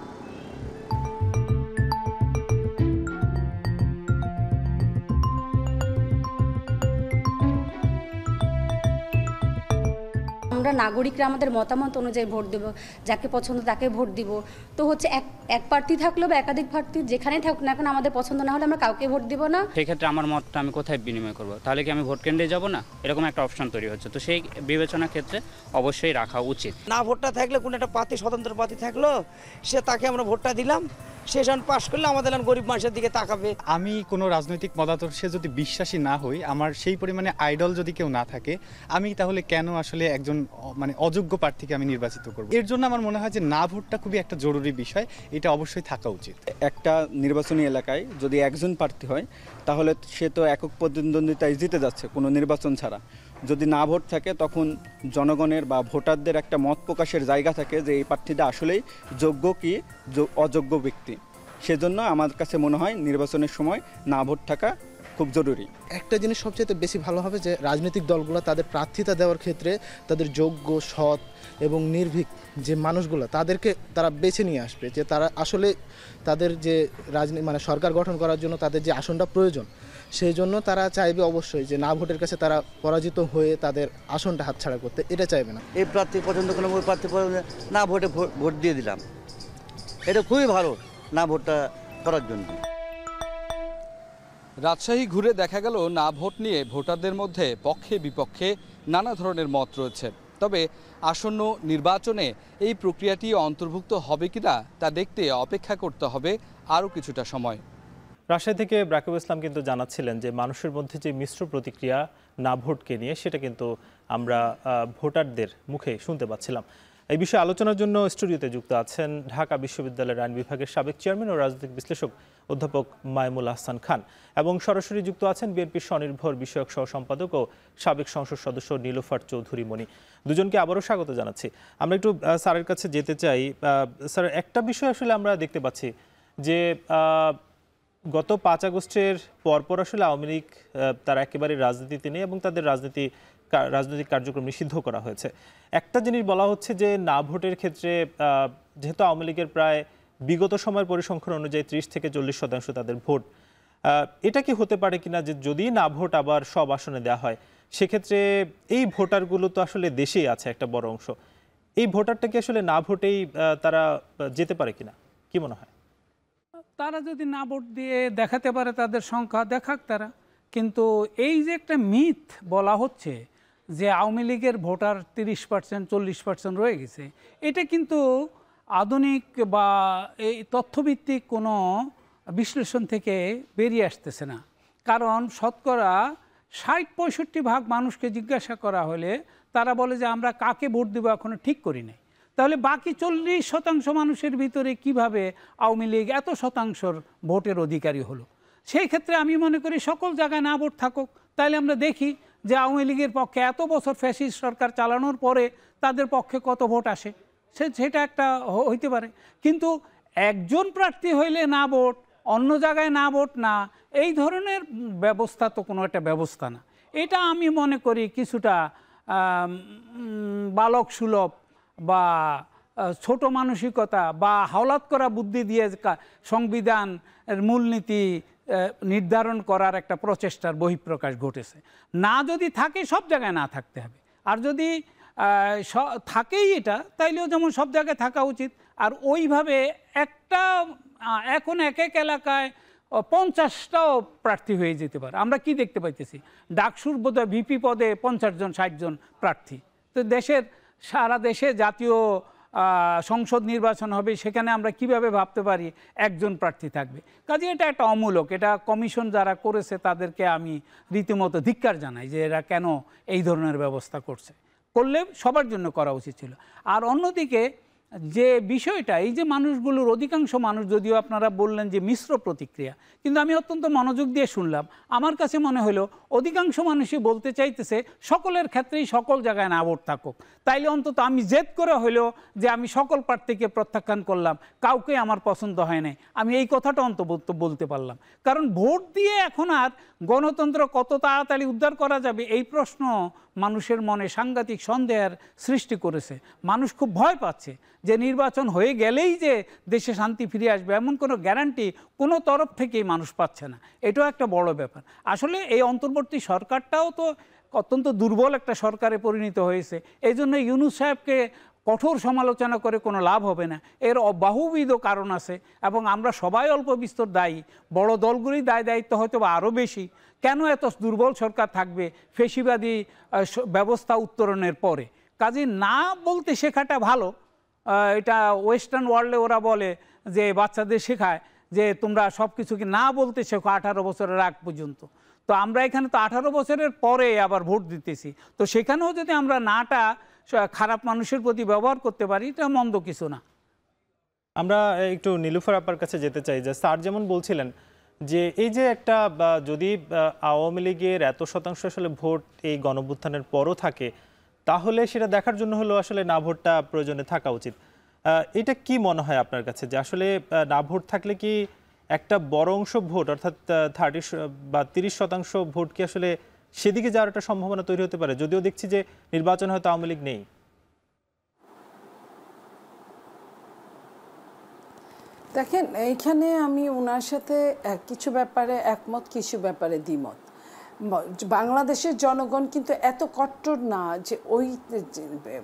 আমরা নাগরিকরা আমাদের মতামত অনুযায়ী ভোট দেব, যাকে পছন্দ তাকে ভোট দিব। তো হচ্ছে এক প্রার্থী থাকলেও বা একাধিক প্রার্থী যেখানেই থাকুক না এখন আমাদের পছন্দ না হলে আমরা কাউকে ভোট দিব না। সেই ক্ষেত্রে আমার মতটা আমি কোথায় বিনিময় করব? তাহলে কি আমি ভোট কেন্দ্রে যাব না? এরকম একটা অপশন তৈরি হচ্ছে। তো সেই বিবেচনার ক্ষেত্রে অবশ্যই রাখা উচিত। না ভোটটা থাকলে কোনো একটা প্রার্থী, স্বতন্ত্র প্রার্থী থাকলো, সে তাকে আমরা ভোটটা দিলাম, সে যখন পাশ করলে আমাদের গরিব মানুষের দিকে তাকাবে। আমি কোনো রাজনৈতিক মতাদর্শে যদি বিশ্বাসী না হই, আমার সেই পরিমাণে আইডল যদি কেউ না থাকে, আমি তাহলে কেন আসলে একজন অযোগ্য প্রার্থীকে আমি নির্বাচিত করব? এর জন্য আমার মনে হয় যে না ভোটটা খুবই একটা জরুরি বিষয়, এটা অবশ্যই থাকা উচিত। একটা নির্বাচনী এলাকায় যদি একজন প্রার্থী হয় তাহলে সে তো একক প্রতিদ্বন্দ্বিতায় জিতে যাচ্ছে কোনো নির্বাচন ছাড়া। যদি না ভোট থাকে তখন জনগণের বা ভোটারদের একটা মত প্রকাশের জায়গা থাকে যে এই প্রার্থীটা আসলেই যোগ্য কি অযোগ্য ব্যক্তি। সেজন্য আমার কাছে মনে হয় নির্বাচনের সময় না ভোট থাকা খুব জরুরি। একটা জিনিস সবচেয়ে বেশি ভালো হবে যে রাজনৈতিক দলগুলো তাদের প্রার্থিতা দেওয়ার ক্ষেত্রে তাদের যোগ্য, সৎ এবং নির্ভীক যে মানুষগুলো তাদেরকে তারা বেছে নিয়ে আসবে, যে তারা আসলে তাদের যে সরকার গঠন করার জন্য তাদের যে আসনটা প্রয়োজন, সেই জন্য তারা চাইবে অবশ্যই যে না ভোটের কাছে তারা পরাজিত হয়ে তাদের আসনটা হাতছাড়া করতে, এটা চাইবে না। এই প্রার্থী পছন্দ করলাম, ওই প্রার্থী পছন্দ না ভোটে ভোট দিয়ে দিলাম, এটা খুবই ভালো না ভোটটা করার জন্য। রাজশাহী ঘুরে দেখা গেল না ভোট নিয়ে ভোটারদের মধ্যে পক্ষে বিপক্ষে নানা ধরনের মত রয়েছে। তবে আসন্ন নির্বাচনে এই প্রক্রিয়াটি অন্তর্ভুক্ত হবে কিনা তা দেখতে অপেক্ষা করতে হবে আরও কিছুটা সময়। রাজশাহী থেকে রাকিব ইসলাম কিন্তু জানাচ্ছিলেন যে মানুষের মধ্যে যে মিশ্র প্রতিক্রিয়া না ভোটকে নিয়ে, সেটা কিন্তু আমরা ভোটারদের মুখে শুনতে পাচ্ছিলাম। এই বিষয়ে আলোচনার জন্য স্টুডিওতে যুক্ত আছেন ঢাকা বিশ্ববিদ্যালয়ের আইন বিভাগের সাবেক চেয়ারম্যান ও রাজনৈতিক বিশ্লেষক অধ্যাপক মাইমুল আহসান খান, এবং সরাসরি যুক্ত আছেন বিএনপির স্বনির্ভর বিষয়ক সহ সম্পাদক ও সাবেক সংসদ সদস্য নীলুফার চৌধুরী মনি। দুজনকে আবারও স্বাগত জানাচ্ছি। আমরা একটু স্যারের কাছে যেতে চাই। স্যার, একটা বিষয় আসলে আমরা দেখতে পাচ্ছি যে গত 5 আগস্টের পরপর আসলে আওয়ামী লীগ তারা একেবারে রাজনীতিতে নেই এবং তাদের রাজনৈতিক কার্যক্রম নিষিদ্ধ করা হয়েছে। একটা জিনিস বলা হচ্ছে যে না ভোটের ক্ষেত্রে যেহেতু আওয়ামী লীগের প্রায় বিগত সময়ের পরিসংখ্যান অনুযায়ী 30 থেকে 40% তাদের ভোট, এটা কি হতে পারে কিনা যে যদি না ভোট আবার সব আসনে দেওয়া হয়, সেক্ষেত্রে এই ভোটারগুলো তো আসলে দেশেই আছে একটা বড় অংশ, এই ভোটারটা কি আসলে না ভোটেই তারা যেতে পারে কিনা, কি মনে হয়? তারা যদি না ভোট দিয়ে দেখাতে পারে তাদের সংখ্যা, দেখাক তারা। কিন্তু এই যে একটা মিথ বলা হচ্ছে যে আওয়ামী লীগের ভোটার 30%, 40% রয়ে গেছে, এটা কিন্তু আধুনিক বা এই তথ্যভিত্তিক কোনো বিশ্লেষণ থেকে বেরিয়ে আসতেছে না। কারণ শতকরা 60-65% মানুষকে জিজ্ঞাসা করা হলে তারা বলে যে আমরা কাকে ভোট দেবো এখনো ঠিক করি নাই। তাহলে বাকি 40% মানুষের ভিতরে কিভাবে আওয়ামী লীগ এত শতাংশর ভোটের অধিকারী হলো? সেই ক্ষেত্রে আমি মনে করি সকল জায়গায় না ভোট থাকুক, তাহলে আমরা দেখি যে আওয়ামী লীগের পক্ষে এত বছর ফ্যাসিস্ট সরকার চালানোর পরে তাদের পক্ষে কত ভোট আসে, সেটা একটা হইতে পারে। কিন্তু একজন প্রার্থী হইলে না ভোট, অন্য জায়গায় না ভোট না, এই ধরনের ব্যবস্থা তো কোনো একটা ব্যবস্থা না। এটা আমি মনে করি কিছুটা বালক সুলভ বা ছোট মানসিকতা বা হাওলাত করা বুদ্ধি দিয়ে সংবিধানের মূলনীতি নির্ধারণ করার একটা প্রচেষ্টার বহিঃপ্রকাশ ঘটেছে। না যদি থাকে সব জায়গায় না থাকতে হবে, আর যদি থাকেই এটা তাইলেও যেমন সব জায়গায় থাকা উচিত। আর ওইভাবে এখন এক এক এলাকায় 50টাও প্রার্থী হয়ে যেতে পারে। আমরা কি দেখতে পাইতেছি, ডাকসুর বোধহয় ভিপি পদে 50 জন 60 জন প্রার্থী। তো সারা দেশে জাতীয় সংসদ নির্বাচন হবে, সেখানে আমরা কিভাবে ভাবতে পারি একজন প্রার্থী থাকবে? কাজে এটা একটা অমূলক। এটা কমিশন যারা করেছে তাদেরকে আমি রীতিমতো ধিক্কার জানাই যে এরা কেন এই ধরনের ব্যবস্থা করলে সবার জন্য করা উচিত ছিল। আর অন্যদিকে যে বিষয়টা, এই যে মানুষগুলোর অধিকাংশ মানুষ, যদিও আপনারা বললেন যে মিশ্র প্রতিক্রিয়া, কিন্তু আমি অত্যন্ত মনোযোগ দিয়ে শুনলাম, আমার কাছে মনে হলো অধিকাংশ মানুষই বলতে চাইতেছে সকলের ক্ষেত্রেই সকল জায়গায় না ভোট থাকুক, তাইলে অন্তত আমি জেদ করে হলেও যে আমি সকল প্রার্থীকে প্রত্যাখ্যান করলাম, কাউকে আমার পছন্দ হয় নাই, আমি এই কথাটা অন্তত বলতে পারলাম। কারণ ভোট দিয়ে এখন আর গণতন্ত্র কত তাড়াতাড়ি উদ্ধার করা যাবে এই প্রশ্ন মানুষের মনে সাংঘাতিক সন্দেহের সৃষ্টি করেছে। মানুষ খুব ভয় পাচ্ছে যে নির্বাচন হয়ে গেলেই যে দেশে শান্তি ফিরে আসবে এমন কোনো গ্যারান্টি কোনো তরফ থেকেই মানুষ পাচ্ছে না। এটাও একটা বড় ব্যাপার। আসলে এই অন্তর্বর্তী সরকারটাও তো অত্যন্ত দুর্বল একটা সরকারে পরিণত হয়েছে। এই জন্য ইউনূস সাহেবকে কঠোর সমালোচনা করে কোনো লাভ হবে না, এর বহুবিধ কারণ আছে এবং আমরা সবাই অল্প বিস্তর দায়ী। বড় দলগুলি দায়িত্ব হয়তো বা আরও বেশি। কেন এত দুর্বল সরকার থাকবে ফেসিবাদী ব্যবস্থা উত্তরণের পরে? কাজে না বলতে শেখাটা ভালো। এটা ওয়েস্টার্ন ওয়ার্ল্ডে ওরা বলে যে বাচ্চাদের শেখায় যে তোমরা সব কিছুকে না বলতে শেখো 18 বছরের আগ পর্যন্ত। তো আমরা এখানে তো 18 বছরের পরে আবার ভোট দিতেছি, তো সেখানেও যদি আমরা নাটা খারাপ মানুষের প্রতি ব্যবহার করতে পারি, এটা মন্দ কিছু না। আমরা একটু নীলুফার আপার কাছে যেতে চাই যে স্যার যেমন বলছিলেন যে এই যে একটা যদি আওয়ামী লীগের এত শতাংশ আসলে ভোট এই গণঅভ্যুত্থানের পরও থাকে, তাহলে সেটা দেখার জন্য হলো আসলে না ভোটটা প্রয়োজনে থাকা উচিত। এটা কি মনে হয় আপনার কাছে যে আসলে না ভোট থাকলে কি একটা বড় অংশ ভোট অর্থাৎ 30 বা 30% ভোট কি আসলে সেদিকে যাওয়ার একটা সম্ভাবনা তৈরি হতে পারে? যদিও দেখছি যে নির্বাচন হয়তো আওয়ামী লীগ নেই। দেখেন, এইখানে আমি ওনার সাথে কিছু ব্যাপারে একমত, কিছু ব্যাপারে দ্বিমত। বাংলাদেশের জনগণ কিন্তু এত কট্টর না যে ওই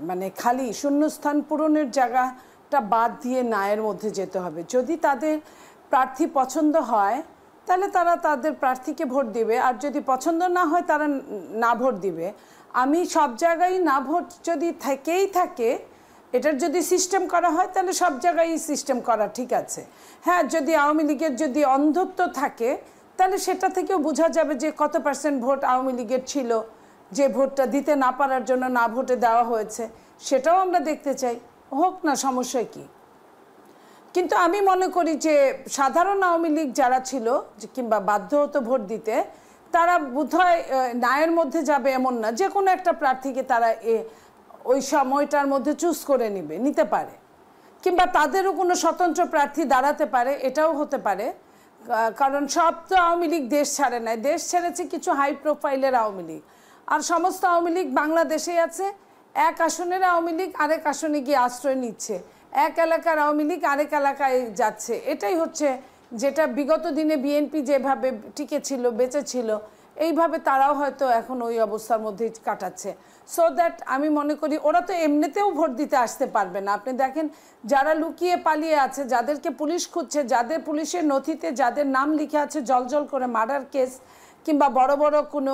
মানে খালি শূন্যস্থান পূরণের জায়গাটা বাদ দিয়ে নায়ের মধ্যে যেতে হবে। যদি তাদের প্রার্থী পছন্দ হয় তাহলে তারা তাদের প্রার্থীকে ভোট দিবে, আর যদি পছন্দ না হয় তারা না ভোট দিবে। আমি সব জায়গায় না ভোট যদি থেকেই থাকে, এটার যদি সিস্টেম করা হয় তাহলে সব জায়গায় সিস্টেম করা ঠিক আছে। হ্যাঁ, যদি আওয়ামী লীগের যদি অন্ধত্ব থাকে তাহলে সেটা থেকেও বোঝা যাবে যে কত % ভোট আওয়ামী লীগের ছিল, যে ভোটটা দিতে না পারার জন্য না ভোটে দেওয়া হয়েছে, সেটাও আমরা দেখতে চাই। হোক না, সমস্যা কি? কিন্তু আমি মনে করি যে সাধারণ আওয়ামী লীগ যারা ছিল কিংবা বাধ্য হতো ভোট দিতে, তারা বোধহয় নায়ের মধ্যে যাবে এমন না, যে কোনো একটা প্রার্থীকে তারা ওই সময়টার মধ্যে চুজ করে নিতে পারে, কিংবা তাদেরও কোনো স্বতন্ত্র প্রার্থী দাঁড়াতে পারে, এটাও হতে পারে। কারণ সব তো আওয়ামী লীগ দেশ ছাড়ে নাই, দেশ ছেড়েছে কিছু হাই প্রোফাইলের আওয়ামী লীগ, আর সমস্ত আওয়ামী লীগ বাংলাদেশেই আছে। এক আসনের আওয়ামী লীগ আরেক আসনে গিয়ে আশ্রয় নিচ্ছে, এক এলাকার আওয়ামী লীগ আরেক এলাকায় যাচ্ছে। এটাই হচ্ছে যেটা বিগত দিনে বিএনপি যেভাবে টিকে ছিল, বেঁচে ছিল, এইভাবে তারাও হয়তো এখন ওই অবস্থার মধ্যেই কাটাচ্ছে। সো দ্যাট আমি মনে করি ওরা তো এমনিতেও ভোট দিতে আসতে পারবে না। আপনি দেখেন, যারা লুকিয়ে পালিয়ে আছে, যাদেরকে পুলিশ খুঁজছে, যাদের পুলিশের নথিতে যাদের নাম লিখে আছে জল করে মার্ডার কেস কিংবা বড় বড় কোনো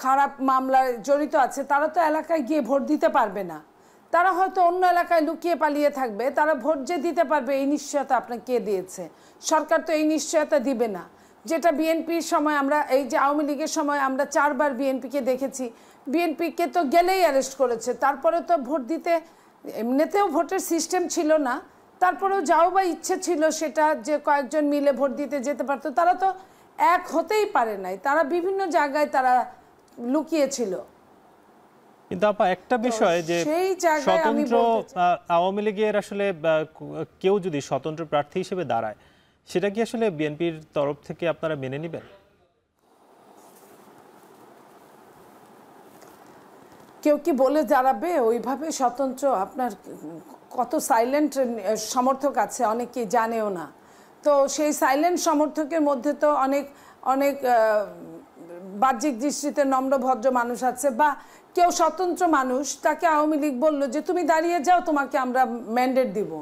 খারাপ মামলায় জড়িত আছে, তারা তো এলাকায় গিয়ে ভোট দিতে পারবে না। তারা হয়তো অন্য এলাকায় লুকিয়ে পালিয়ে থাকবে। তারা ভোট যে দিতে পারবে এই নিশ্চয়তা আপনাকে কে দিয়েছে? সরকার তো এই নিশ্চয়তা দিবে না। যেটা বিএনপির সময় আমরা, এই যে আওয়ামী লীগের সময় আমরা 4 বার বিএনপিকে দেখেছি, বিএনপিকে তো গেলেই অ্যারেস্ট করেছে, তারপরে তো ভোট দিতে এমনিতেও ভোটের সিস্টেম ছিল না, তারপরেও যাও বা ইচ্ছে ছিল সেটা যে কয়েকজন মিলে ভোট দিতে যেতে পারতো, তারা তো এক হতেই পারে নাই, তারা বিভিন্ন জায়গায় তারা লুকিয়েছিল। কিন্তু আপা একটা বিষয় যে স্বতন্ত্র আওয়ামী লীগের আসলে কেউ যদি স্বতন্ত্র প্রার্থী হিসেবে দাঁড়ায়, সেটা কি আসলে বিএনপির তরফ থেকে আপনারা মেনে নেবেন? কেউ কি বলে দাঁড়াবে ওইভাবে স্বতন্ত্র? আপনার কত সাইলেন্ট সমর্থক আছে, অনেকেই জানেও না। তো সেই সাইলেন্ট সমর্থকের মধ্যে তো অনেক অনেক বাহ্যিক দৃষ্টিতে নম্র ভদ্র মানুষ আছে, বা কেউ স্বতন্ত্র মানুষ, তাকে আওয়ামী লীগ বললো যে তুমি দাঁড়িয়ে যাও, তোমাকে আমরা ম্যান্ডেট দিব,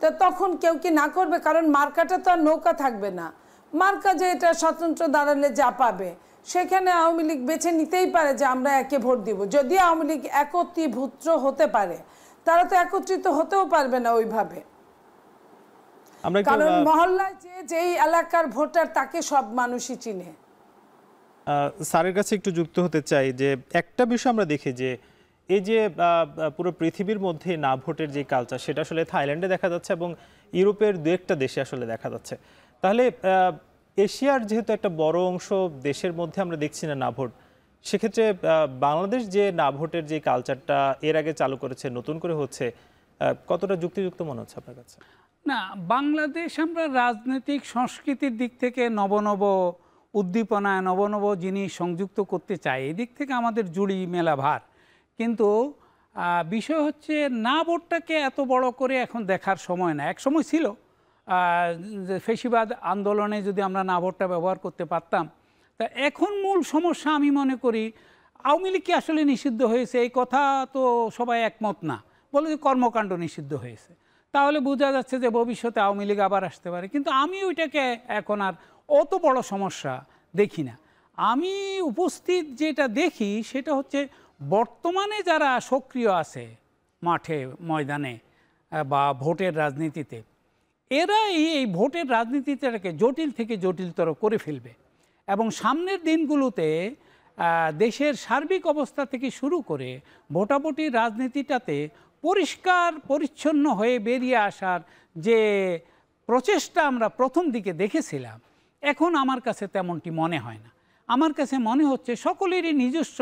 তো তখন কেউ কি না করবে? কারণ মার্কাটা তো আর নৌকা থাকবে না। মার্কা যে এটা স্বতন্ত্র দাঁড়ালে যা পাবে, সেখানে আওয়ামী লীগ বেছে নিতেই পারে যে আমরা একে ভোট দিব। যদি আওয়ামী লীগ একত্রীভূত হতে পারে, তারা তো একত্রিত হতেও পারবে না ওইভাবে, কারণ মহল্লায় যেই এলাকার ভোটার তাকে সব মানুষই চিনে। স্যারের কাছে একটু যুক্ত হতে চাই যে একটা বিষয় আমরা দেখি যে এই যে পুরো পৃথিবীর মধ্যে না ভোটের যে কালচার, সেটা আসলে থাইল্যান্ডে দেখা যাচ্ছে এবং ইউরোপের দু একটা দেশে আসলে দেখা যাচ্ছে। তাহলে এশিয়ার যেহেতু একটা বড় অংশ দেশের মধ্যে আমরা দেখছি না ভোট, সেক্ষেত্রে বাংলাদেশ যে না ভোটের যে কালচারটা এর আগে চালু করেছে, নতুন করে হচ্ছে, কতটা যুক্তিযুক্ত মনে হচ্ছে আপনার কাছে? না, বাংলাদেশ আমরা রাজনৈতিক সংস্কৃতির দিক থেকে নব উদ্দীপনায় নব জিনিস সংযুক্ত করতে চাই, এই দিক থেকে আমাদের জুড়ি মেলা ভার। কিন্তু বিষয় হচ্ছে না ভোটটাকে এত বড় করে এখন দেখার সময় না। এক সময় ছিল যে ফেসিবাদ আন্দোলনে যদি আমরা না ভোটটা ব্যবহার করতে পারতাম। তা এখন মূল সমস্যা আমি মনে করি, আওয়ামী লীগ কি আসলে নিষিদ্ধ হয়েছে এই কথা তো সবাই একমত না, বলে যে কর্মকাণ্ড নিষিদ্ধ হয়েছে, তাহলে বোঝা যাচ্ছে যে ভবিষ্যতে আওয়ামী লীগ আবার আসতে পারে। কিন্তু আমি ওইটাকে এখন আর অত বড় সমস্যা দেখি না। আমি উপস্থিত যেটা দেখি সেটা হচ্ছে বর্তমানে যারা সক্রিয় আছে মাঠে ময়দানে বা ভোটের রাজনীতিতে, এরাই এই ভোটের রাজনীতিটাকে জটিল থেকে জটিলতর করে ফেলবে এবং সামনের দিনগুলোতে দেশের সার্বিক অবস্থা থেকে শুরু করে ভোটাভুটির রাজনীতিটাতে পরিষ্কার পরিচ্ছন্ন হয়ে বেরিয়ে আসার যে প্রচেষ্টা আমরা প্রথম দিকে দেখেছিলাম, এখন আমার কাছে তেমনটি মনে হয় না। আমার কাছে মনে হচ্ছে সকলেরই নিজস্ব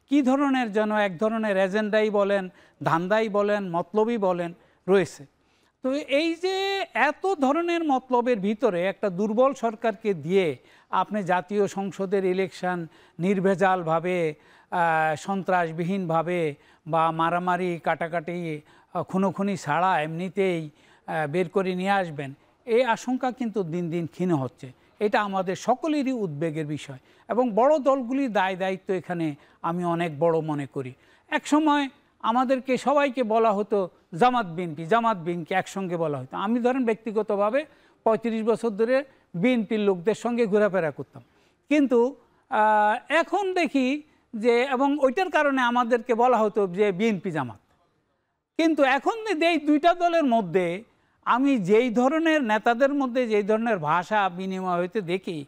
কী ধরনের যেন এক ধরনের এজেন্ডাই বলেন, ধান্দাই বলেন, মতলবই বলেন রয়েছে। তো এই যে এত ধরনের মতলবের ভিতরে একটা দুর্বল সরকারকে দিয়ে আপনি জাতীয় সংসদের ইলেকশন নির্ভেজালভাবে, সন্ত্রাসবিহীনভাবে বা মারামারি কাটাকাটি খুনোখুনি ছাড়া এমনিতেই বের করে নিয়ে আসবেন, এই আশঙ্কা কিন্তু দিন দিন ক্ষীণ হচ্ছে। এটা আমাদের সকলেরই উদ্বেগের বিষয় এবং বড় দলগুলির দায়িত্ব এখানে আমি অনেক বড় মনে করি। এক সময় আমাদেরকে সবাইকে বলা হতো জামাত বিএনপি একসঙ্গে বলা হতো। আমি ধরেন ব্যক্তিগতভাবে 35 বছর ধরে বিএনপির লোকদের সঙ্গে ঘোরাফেরা করতাম, কিন্তু এখন দেখি যে, এবং ওইটার কারণে আমাদেরকে বলা হতো যে বিএনপি জামাত। কিন্তু এখন এই দুইটা দলের মধ্যে আমি যেই ধরনের নেতাদের মধ্যে যেই ধরনের ভাষা বিনিময় হতে দেখি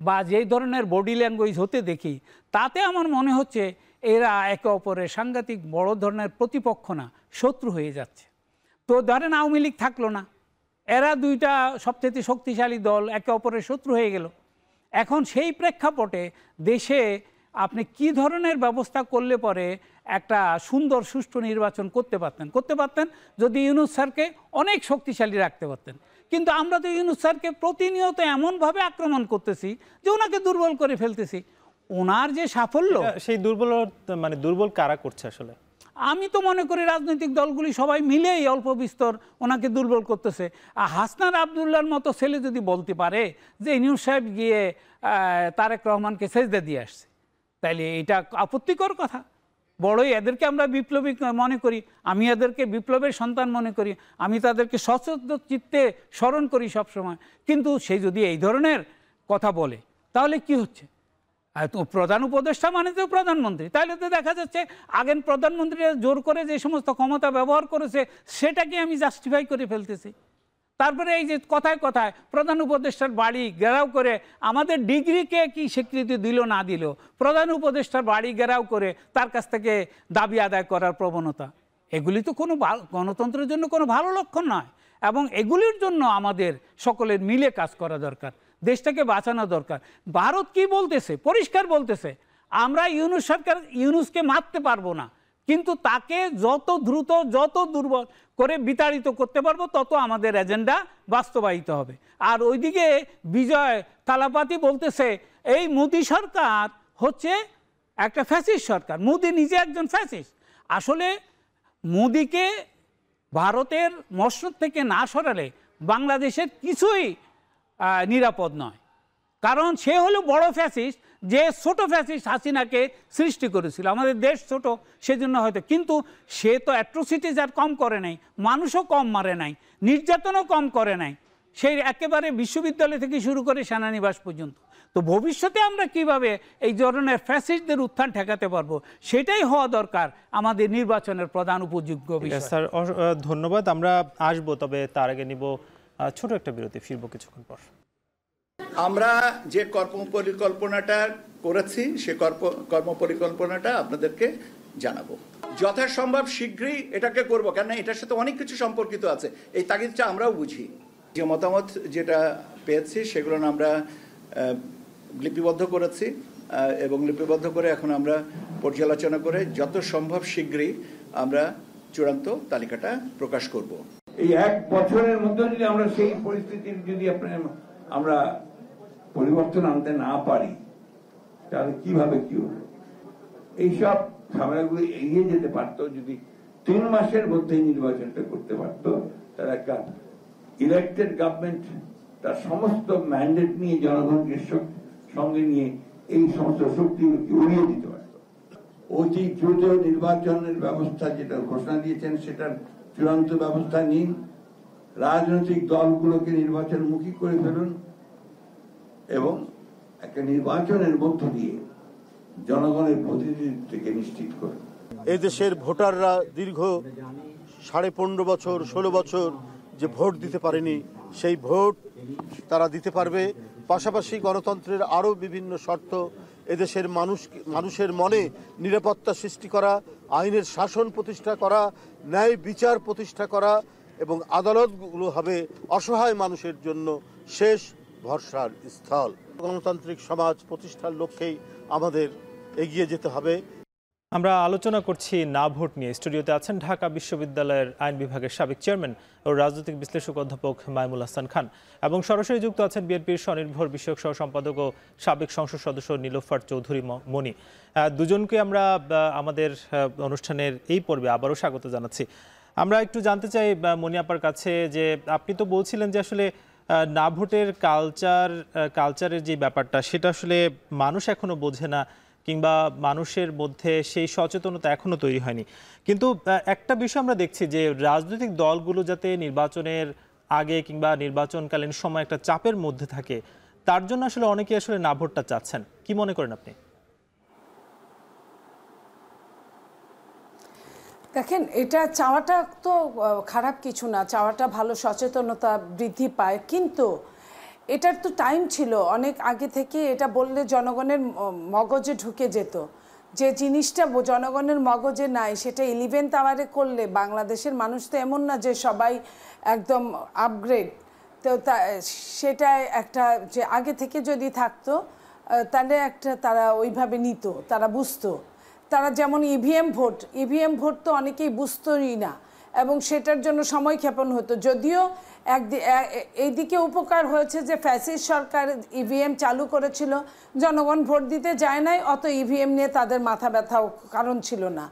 বা যেই ধরনের বডি ল্যাঙ্গুয়েজ হতে দেখি, তাতে আমার মনে হচ্ছে এরা একে অপরের সাংঘাতিক বড় ধরনের প্রতিপক্ষ না, শত্রু হয়ে যাচ্ছে। তো ধরেন আওয়ামী লীগ থাকলো না, এরা দুইটা সবচেয়ে শক্তিশালী দল একে অপরের শত্রু হয়ে গেল। এখন সেই প্রেক্ষাপটে দেশে আপনি কি ধরনের ব্যবস্থা করলে পরে একটা সুন্দর সুষ্ঠু নির্বাচন করতে পারতেন যদি ইউনূস স্যারকে অনেক শক্তিশালী রাখতে পারতেন। কিন্তু আমরা তো ইউনূস স্যারকে প্রতিনিয়ত এমনভাবে আক্রমণ করতেছি যে ওনাকে দুর্বল করে ফেলতেছি। ওনার যে সাফল্য, সেই দুর্বল কারা করছে আসলে? আমি তো মনে করি রাজনৈতিক দলগুলি সবাই মিলেই অল্প বিস্তর ওনাকে দুর্বল করতেছে। আর হাসনাত আবদুল্লাহর মতো ছেলে যদি বলতে পারে যে ইউনূস সাহেব গিয়ে তারেক রহমানকে সেজদা দিয়ে আসছে, তাইলে এটা আপত্তিকর কথা। বড়ই এদেরকে আমরা বিপ্লবী মনে করি, আমি এদেরকে বিপ্লবের সন্তান মনে করি, আমি তাদেরকে সচেতন চিত্তে স্মরণ করি সবসময়। কিন্তু সে যদি এই ধরনের কথা বলে তাহলে কি হচ্ছে? প্রধান উপদেষ্টা মানে তো প্রধানমন্ত্রী, তাহলে তো দেখা যাচ্ছে আগের প্রধানমন্ত্রীরা জোর করে যে সমস্ত ক্ষমতা ব্যবহার করেছে সেটাকে আমি জাস্টিফাই করে ফেলতেছি। তারপরে এই যে কথায় কথায় প্রধান উপদেষ্টার বাড়ি ঘেরাও করে আমাদের ডিগ্রিকে কি স্বীকৃতি দিল না দিল, প্রধান উপদেষ্টার বাড়ি ঘেরাও করে তার কাছ থেকে দাবি আদায় করার প্রবণতা, এগুলি তো কোনো গণতন্ত্রের জন্য কোনো ভালো লক্ষণ নয়। এবং এগুলির জন্য আমাদের সকলের মিলে কাজ করা দরকার, দেশটাকে বাঁচানো দরকার। ভারত কি বলতেছে? পরিষ্কার বলতেছে আমরা ইউনূসকে মারতে পারবো না, কিন্তু তাকে যত দ্রুত যত দুর্বল করে বিতাড়িত করতে পারবো তত আমাদের এজেন্ডা বাস্তবায়িত হবে। আর ওইদিকে বিজয় থালাপাতি বলতেছে এই মোদি সরকার হচ্ছে একটা ফ্যাসিস্ট সরকার, মোদি নিজে একজন ফ্যাসিস্ট। আসলে মোদিকে ভারতের মসনদ থেকে না সরালে বাংলাদেশের কিছুই নিরাপদ নয়, কারণ সে হলো বড় ফ্যাসিস্ট, যে ছোট ফ্যাসিস্ট হাসিনাকে সৃষ্টি করেছিল। আমাদের দেশ ছোট সেজন্য হয়তো, কিন্তু সে তো অ্যাট্রোসিটিজ আর কম করে নাই, মানুষও কম মারে নাই, নির্যাতনও কম করে নাই, সেই একেবারে বিশ্ববিদ্যালয় থেকে শুরু করে সেনানিবাস পর্যন্ত। তো ভবিষ্যতে আমরা কিভাবে এই ধরনের ফ্যাসিস্টদের উত্থান ঠেকাতে পারবো সেটাই হওয়া দরকার আমাদের নির্বাচনের প্রধান উপযোগ্য বিষয়। স্যার ধন্যবাদ, আমরা আসবো, তবে তার আগে নিব ছোট একটা বিরতি, ফিরবো কিছুক্ষণ পর। আমরা যে কর্মপরিকল্পনাটা করেছি সে কর্মপরিকল্পনাটা আপনাদেরকে জানাবো। যথাসম্ভব শীঘ্রই এটাকে করব, কেননা এটার সাথে অনেক কিছু সম্পর্কিত আছে। এই তাগিদটা আমরাও বুঝি। যে মতামত যেটা পেয়েছি সেগুলো আমরা লিপিবদ্ধ করেছি এবং লিপিবদ্ধ করে এখন আমরা পর্যালোচনা করে যত সম্ভব শীঘ্রই আমরা চূড়ান্ত তালিকাটা প্রকাশ করব। এই 1 বছরের মধ্যে যদি আমরা সেই পরিস্থিতির যদি আমরা পরিবর্তন আনতে না পারি, তাহলে কিভাবে কি হবে? এইসব ঝামেলাগুলো এগিয়ে যেতে পারতো যদি 3 মাসের মধ্যেই নির্বাচনটা করতে পারতো। তার একটা ইলেক্টেড গভর্নমেন্ট তার সমস্ত ম্যান্ডেট নিয়ে জনগণকে সঙ্গে নিয়ে এই সমস্ত শক্তিগুলোকে উড়িয়ে দিতে পারত। অতি দ্রুত নির্বাচনের ব্যবস্থা যেটা ঘোষণা দিয়েছেন সেটার চূড়ান্ত ব্যবস্থা নিন, রাজনৈতিক দলগুলোকে নির্বাচনমুখী করে ফেলুন এবং একটা নির্বাচনের মধ্য দিয়ে জনগণের প্রতিনিধিত্বকে নিশ্চিত করুন। এই দেশের ভোটাররা দীর্ঘ 15.5 বছর 16 বছর যে ভোট দিতে পারেনি, সেই ভোট তারা দিতে পারবে। পাশাপাশি গণতন্ত্রের আরও বিভিন্ন শর্ত, এদেশের মানুষের মনে নিরাপত্তা সৃষ্টি করা, আইনের শাসন প্রতিষ্ঠা করা, ন্যায় বিচার প্রতিষ্ঠা করা এবং আদালতগুলো হবে অসহায় মানুষের জন্য শেষ ভরসার স্থল। গণতান্ত্রিক সমাজ প্রতিষ্ঠার লক্ষ্যেই আমাদের এগিয়ে যেতে হবে। আমরা আলোচনা করছি না ভোট নিয়ে। স্টুডিওতে আছেন ঢাকা বিশ্ববিদ্যালয়ের আইন বিভাগের সাবেক চেয়ারম্যান ও রাজনৈতিক বিশ্লেষক অধ্যাপক মাইমুল হাসান খান এবং সরাসরি যুক্ত আছেন বিএনপির স্বনির্ভর বিষয়ক সহ সম্পাদক ও সাবেক সংসদ সদস্য নীলোফার চৌধুরী মনি। দুজনকে আমরা আমাদের অনুষ্ঠানের এই পর্বে আবারও স্বাগত জানাচ্ছি। আমরা একটু জানতে চাই মনি আপার কাছে যে আপনি তো বলছিলেন যে আসলে না ভোটের কালচারের যে ব্যাপারটা সেটা আসলে মানুষ এখনো বোঝে না কিংবা মানুষের মধ্যে সেই সচেতনতা এখনো তৈরি হয়নি। কিন্তু একটা বিষয় আমরা দেখছি যে রাজনৈতিক দলগুলো যাতে নির্বাচনের আগে কিংবা নির্বাচনকালীন সময় একটা চাপের মধ্যে থাকে, তার জন্য আসলে অনেকেই আসলে না ভোটটা চাচ্ছেন। কি মনে করেন আপনি? দেখেন, এটা চাওয়াটা তো খারাপ কিছু না, চাওয়াটা ভালো, সচেতনতা বৃদ্ধি পায়, কিন্তু এটার তো টাইম ছিল অনেক আগে থেকে। এটা বললে জনগণের মগজে ঢুকে যেত। যে জিনিসটা জনগণের মগজে নাই সেটা 11th আওয়ারে করলে, বাংলাদেশের মানুষ তো এমন না যে সবাই একদম আপগ্রেড, তো সেটা একটা যে আগে থেকে যদি থাকতো তাহলে একটা তারা ওইভাবে নিত, তারা বুঝতো। তারা যেমন ইভিএম ভোট তো অনেকেই বুঝতোই না এবং সেটার জন্য সময় ক্ষেপণ হতো। যদিও এইদিকে উপকার হয়েছে যে ফ্যাসিস্ট সরকার ইভিএম চালু করেছিল, জনগণ ভোট দিতে যায় নাই, অত ইভিএম নিয়ে তাদের মাথা ব্যথাও কারণ ছিল না।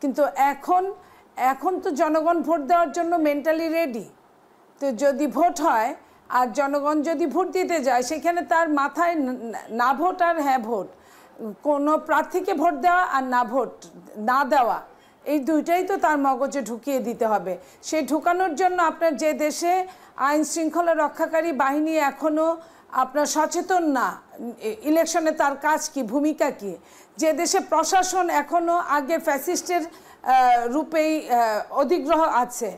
কিন্তু এখন তো জনগণ ভোট দেওয়ার জন্য মেন্টালি রেডি। তো যদি ভোট হয় আর জনগণ যদি ভোট দিতে যায়, সেখানে তার মাথায় না ভোট আর হ্যাঁ ভোট, কোনো প্রার্থীকে ভোট দেওয়া আর না ভোট না দেওয়া, এই দুইটাই তো তার মগজে ঢুকিয়ে দিতে হবে। সেই ঢুকানোর জন্য আপনার যে দেশে আইন শৃঙ্খলা রক্ষাকারী বাহিনী এখনও আপনার সচেতন না ইলেকশনে তার কাজ কি, ভূমিকা কি, যে দেশে প্রশাসন এখনও আগের ফ্যাসিস্টের রূপেই অধিগ্রহ আছে,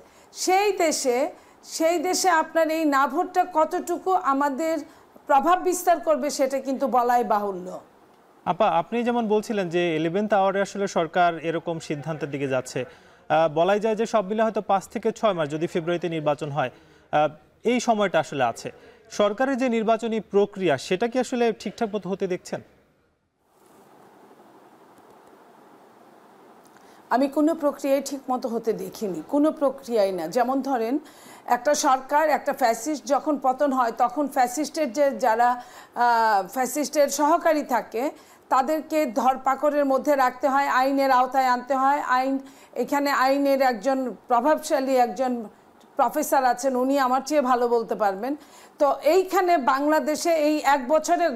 সেই দেশে আপনার এই না ভোটটা কতটুকু আমাদের প্রভাব বিস্তার করবে সেটা কিন্তু বলাই বাহুল্য। আপা, আপনি যেমন বলছিলেন যে 11th আওয়ারে আসলে সরকার এরকম সিদ্ধান্তের দিকে যাচ্ছে, বলাই যায় যে সব মিলে হয়তো 5 থেকে 6 মাস, যদি ফেব্রুয়ারিতে নির্বাচন হয়, এই সময়টা আসলে আছে। সরকারের যে নির্বাচনী প্রক্রিয়া সেটা কি আসলে ঠিকঠাক মতো হতে দেখছেন? আমি কোনো প্রক্রিয়ায় ঠিক মতো হতে দেখিনি, কোনো প্রক্রিয়াই না। যেমন ধরেন, একটা সরকার, একটা ফ্যাসিস্ট যখন পতন হয় তখন ফ্যাসিস্টের যারা ফ্যাসিস্টের সহকারী থাকে তাদেরকে ধরপাকড়ের মধ্যে রাখতে হয়, আইনের আওতায় আনতে হয়। এখানে আইনের একজন প্রভাবশালী একজন প্রফেসর আছেন, উনি আমার চেয়ে ভালো বলতে পারবেন। তো এইখানে বাংলাদেশে এই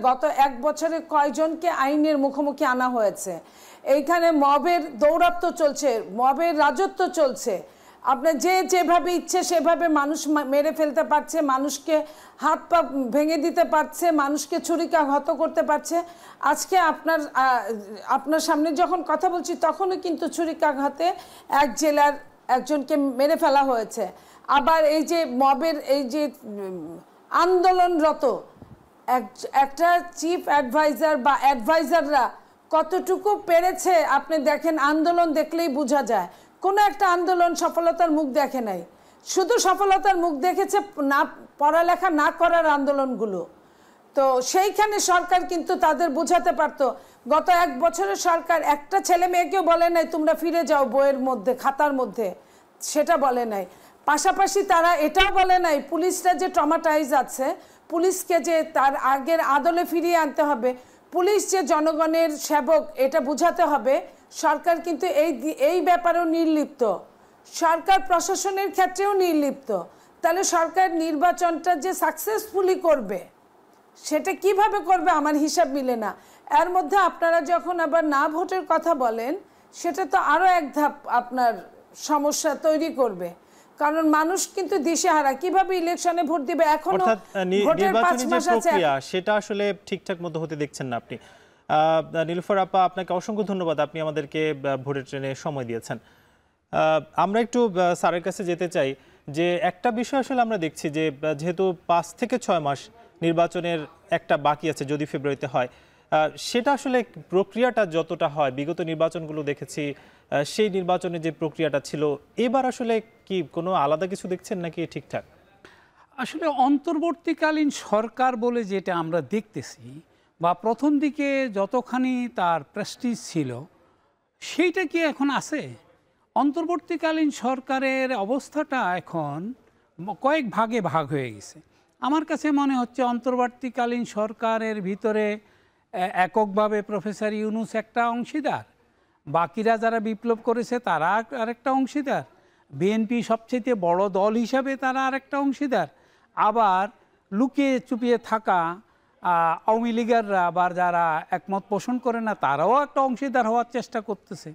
গত এক বছরে কয়জনকে আইনের মুখোমুখি আনা হয়েছে? এইখানে মবের দৌরাত্ম্য চলছে, মবের রাজত্ব চলছে। আপনার যেভাবে ইচ্ছে সেভাবে মানুষ মেরে ফেলতে পারছে, মানুষকে হাত পা ভেঙে দিতে পারছে, মানুষকে ছুরিকাঘাত করতে পারছে। আজকে আপনার সামনে যখন কথা বলছি তখনও কিন্তু ছুরিকাঘাতে এক জেলার একজনকে মেরে ফেলা হয়েছে। আবার এই যে মবের এই যে আন্দোলনরত একটা চিফ অ্যাডভাইজার বা অ্যাডভাইজাররা কতটুকু পেরেছে আপনি দেখেন, আন্দোলন দেখলেই বোঝা যায়। কোনো একটা আন্দোলন সফলতার মুখ দেখে নাই, শুধু সফলতার মুখ দেখেছে না পড়ালেখা না করার আন্দোলনগুলো। তো সেইখানে সরকার কিন্তু তাদের বোঝাতে পারতো। গত 1 বছরের সরকার একটা ছেলে মেয়েকেও বলে নাই তোমরা ফিরে যাও বইয়ের মধ্যে খাতার মধ্যে, সেটা বলে নাই। পাশাপাশি তারা এটাও বলে নাই পুলিশরা যে ট্রমাটাইজ আছে, পুলিশকে যে তার আগের আদলে ফিরিয়ে আনতে হবে, পুলিশ যে জনগণের সেবক এটা বোঝাতে হবে। সরকার কিন্তু এই ব্যাপারেও নির্লিপ্ত, সরকার প্রশাসনের ক্ষেত্রেও নির্লিপ্ত। তাহলে সরকার নির্বাচনটা যে সাকসেসফুলি করবে সেটা কিভাবে করবে আমার হিসাব মিলে না। এর মধ্যে আপনারা যখন আবার না ভোটের কথা বলেন, সেটা তো আরও এক ধাপ আপনার সমস্যা তৈরি করবে, কারণ মানুষ কিন্তু দিশেহারা, কিভাবে ইলেকশনে ভোট দিবে। এখনো ভোটের 5 মাস আছে, সেটা আসলে ঠিকঠাক মতো হতে দেখছেন না আপনি। নীলুফার আপা, আপনাকে অসংখ্য ধন্যবাদ, আপনি আমাদেরকে ভোটের ট্রেনে সময় দিয়েছেন। আমরা একটু স্যারের কাছে যেতে চাই যে একটা বিষয় আসলে আমরা দেখছি যে যেহেতু 5 থেকে 6 মাস নির্বাচনের একটা বাকি আছে, যদি ফেব্রুয়ারিতে হয়, সেটা আসলে প্রক্রিয়াটা যতটা হয় বিগত নির্বাচনগুলো দেখেছি, সেই নির্বাচনের যে প্রক্রিয়াটা ছিল, এবার আসলে কি কোনো আলাদা কিছু দেখছেন নাকি ঠিকঠাক? আসলে অন্তর্বর্তীকালীন সরকার বলে যেটা আমরা দেখতেছি, বা প্রথম দিকে যতখানি তার প্রেস্টিজ ছিল, সেইটা কি এখন আছে? অন্তর্বর্তীকালীন সরকারের অবস্থাটা এখন কয়েক ভাগে ভাগ হয়ে গেছে। আমার কাছে মনে হচ্ছে অন্তর্বর্তীকালীন সরকারের ভিতরে এককভাবে প্রফেসর ইউনূস একটা অংশীদার, বাকিরা যারা বিপ্লব করেছে তারা আরেকটা অংশীদার, বিএনপি সবচেয়ে বড় দল হিসাবে তারা আরেকটা অংশীদার, আবার লুকিয়ে চুপিয়ে থাকা আওয়ামী লীগাররা আবার যারা একমত পোষণ করে না তারাও একটা অংশীদার হওয়ার চেষ্টা করতেছে।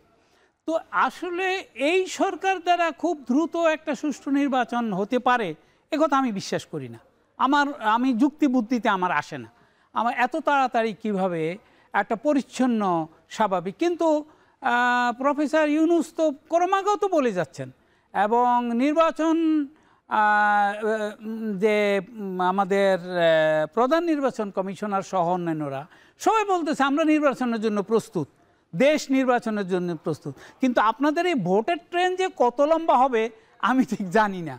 তো আসলে এই সরকার দ্বারা খুব দ্রুত একটা সুষ্ঠু নির্বাচন হতে পারে একথা আমি বিশ্বাস করি না। আমি যুক্তি বুদ্ধিতে আমার আসে না আমার এত তাড়াতাড়ি কিভাবে একটা পরিচ্ছন্ন স্বাভাবিক। কিন্তু প্রফেসর ইউনূস তো ক্রমাগত বলে যাচ্ছেন, এবং নির্বাচন যে আমাদের প্রধান নির্বাচন কমিশনার সহ অন্যান্যরা সবাই বলতেছে আমরা নির্বাচনের জন্য প্রস্তুত, দেশ নির্বাচনের জন্য প্রস্তুত। কিন্তু আপনাদের এই ভোটের ট্রেন যে কত লম্বা হবে আমি ঠিক জানি না।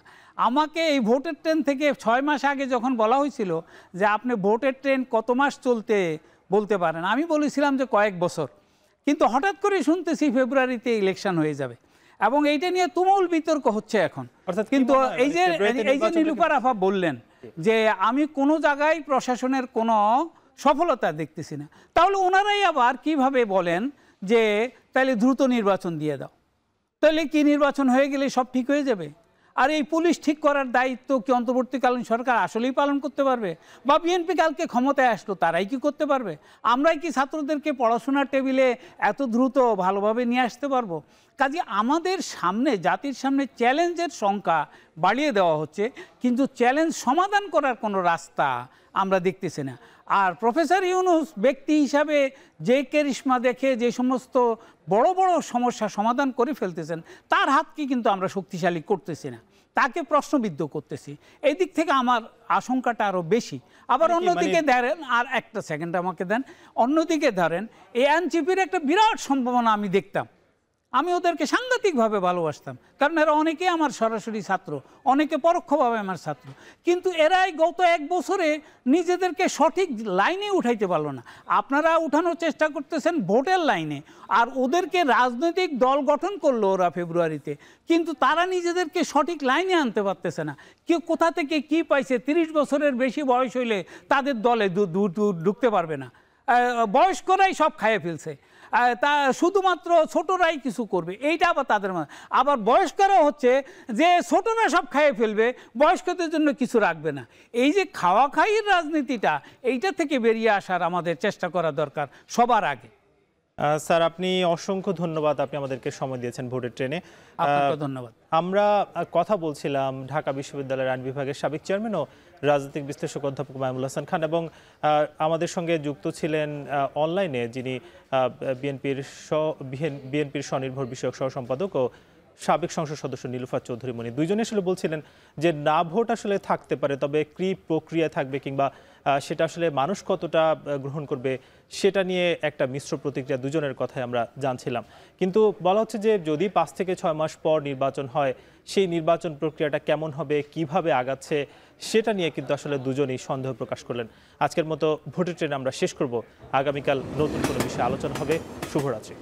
আমাকে এই ভোটের ট্রেন থেকে 6 মাস আগে যখন বলা হয়েছিল যে আপনি ভোটের ট্রেন কত মাস চলতে বলতে পারেন, আমি বলেছিলাম যে কয়েক বছর। কিন্তু হঠাৎ করে শুনতেছি ফেব্রুয়ারিতে ইলেকশন হয়ে যাবে, এবং এইটা নিয়ে তুমুল বিতর্ক হচ্ছে এখন। কিন্তু এই যে নীলুফার আপা বললেন যে আমি কোনো জায়গায় প্রশাসনের কোনো সফলতা দেখতেছি না, তাহলে ওনারাই আবার কিভাবে বলেন যে তাহলে দ্রুত নির্বাচন দিয়ে দাও, তাহলে কি নির্বাচন হয়ে গেলে সব ঠিক হয়ে যাবে? আর এই পুলিশ ঠিক করার দায়িত্ব কি অন্তর্বর্তীকালীন সরকার আসলেই পালন করতে পারবে? বা বিএনপি কালকে ক্ষমতায় আসলো তারাই কি করতে পারবে? আমরাই কি ছাত্রদেরকে পড়াশোনার টেবিলে এত দ্রুত ভালোভাবে নিয়ে আসতে পারবো? কাজে আমাদের সামনে, জাতির সামনে চ্যালেঞ্জের সংখ্যা বাড়িয়ে দেওয়া হচ্ছে, কিন্তু চ্যালেঞ্জ সমাধান করার কোনো রাস্তা আমরা দেখতেছি না। আর প্রফেসর ইউনূস ব্যক্তি হিসাবে যে ক্যারিশমা দেখে যে সমস্ত বড় বড় সমস্যা সমাধান করে ফেলতেছেন, তার হাতকে কিন্তু আমরা শক্তিশালী করতেছি না, তাকে প্রশ্নবিদ্ধ করতেছি। এই দিক থেকে আমার আশঙ্কাটা আরও বেশি। আবার অন্যদিকে ধরেন, আর একটা সেকেন্ড আমাকে দেন, অন্যদিকে ধরেন এনসিপির একটা বিরাট সম্ভাবনা আমি দেখতাম। আমি ওদেরকে সাংঘাতিকভাবে ভালোবাসতাম, কারণ এরা অনেকে আমার সরাসরি ছাত্র, অনেকে পরোক্ষভাবে আমার ছাত্র। কিন্তু এরাই গত 1 বছরে নিজেদেরকে সঠিক লাইনে উঠাইতে পারলো না। আপনারা উঠানোর চেষ্টা করতেছেন ভোটের লাইনে, আর ওদেরকে রাজনৈতিক দল গঠন করলো ওরা ফেব্রুয়ারিতে, কিন্তু তারা নিজেদেরকে সঠিক লাইনে আনতে পারতেছে না। কেউ কোথা থেকে কি পাইছে, 30 বছরের বেশি বয়স হইলে তাদের দলে ঢুকতে পারবে না, বয়স্করাই সব খাইয়ে ফেলছে, তা শুধুমাত্র ছোটরাই কিছু করবে, এইটা আবার তাদের মধ্যে। আবার বয়স্করা হচ্ছে যে ছোটরা সব খাইয়ে ফেলবে, বয়স্কদের জন্য কিছু রাখবে না। এই যে খাওয়া খাইয়ের রাজনীতিটা, এইটা থেকে বেরিয়ে আসার আমাদের চেষ্টা করা দরকার সবার আগে। স্যার, আপনি অসংখ্য ধন্যবাদ, আপনি আমাদেরকে সময় দিয়েছেন ভোটের ট্রেনে। আপনাকে ধন্যবাদ। আমরা কথা বলছিলাম ঢাকা বিশ্ববিদ্যালয়ের আইন বিভাগের সাবেক চেয়ারম্যান ও রাজনৈতিক বিশ্লেষক অধ্যাপক মাইমুল হাসান খান, এবং আমাদের সঙ্গে যুক্ত ছিলেন অনলাইনে যিনি বিএনপির স্বনির্ভর বিষয়ক সহ সম্পাদক ও সাবেক সংসদ সদস্য নীলুফার চৌধুরী মনি। দুইজনে আসলে বলছিলেন যে না ভোট আসলে থাকতে পারে, তবে কি প্রক্রিয়া থাকবে কিংবা সেটা আসলে মানুষ কতটা গ্রহণ করবে সেটা নিয়ে একটা মিশ্র প্রতিক্রিয়া দুজনের কথাই আমরা জানছিলাম। কিন্তু বলা হচ্ছে যে যদি 5 থেকে 6 মাস পর নির্বাচন হয়, সেই নির্বাচন প্রক্রিয়াটা কেমন হবে, কিভাবে আগাচ্ছে সেটা নিয়ে কিন্তু আসলে দুজনেই সন্দেহ প্রকাশ করলেন। আজকের মতো ভোটের ট্রেন আমরা শেষ করব। আগামীকাল নতুন কোনো বিষয়ে আলোচনা হবে। শুভরাত্রি।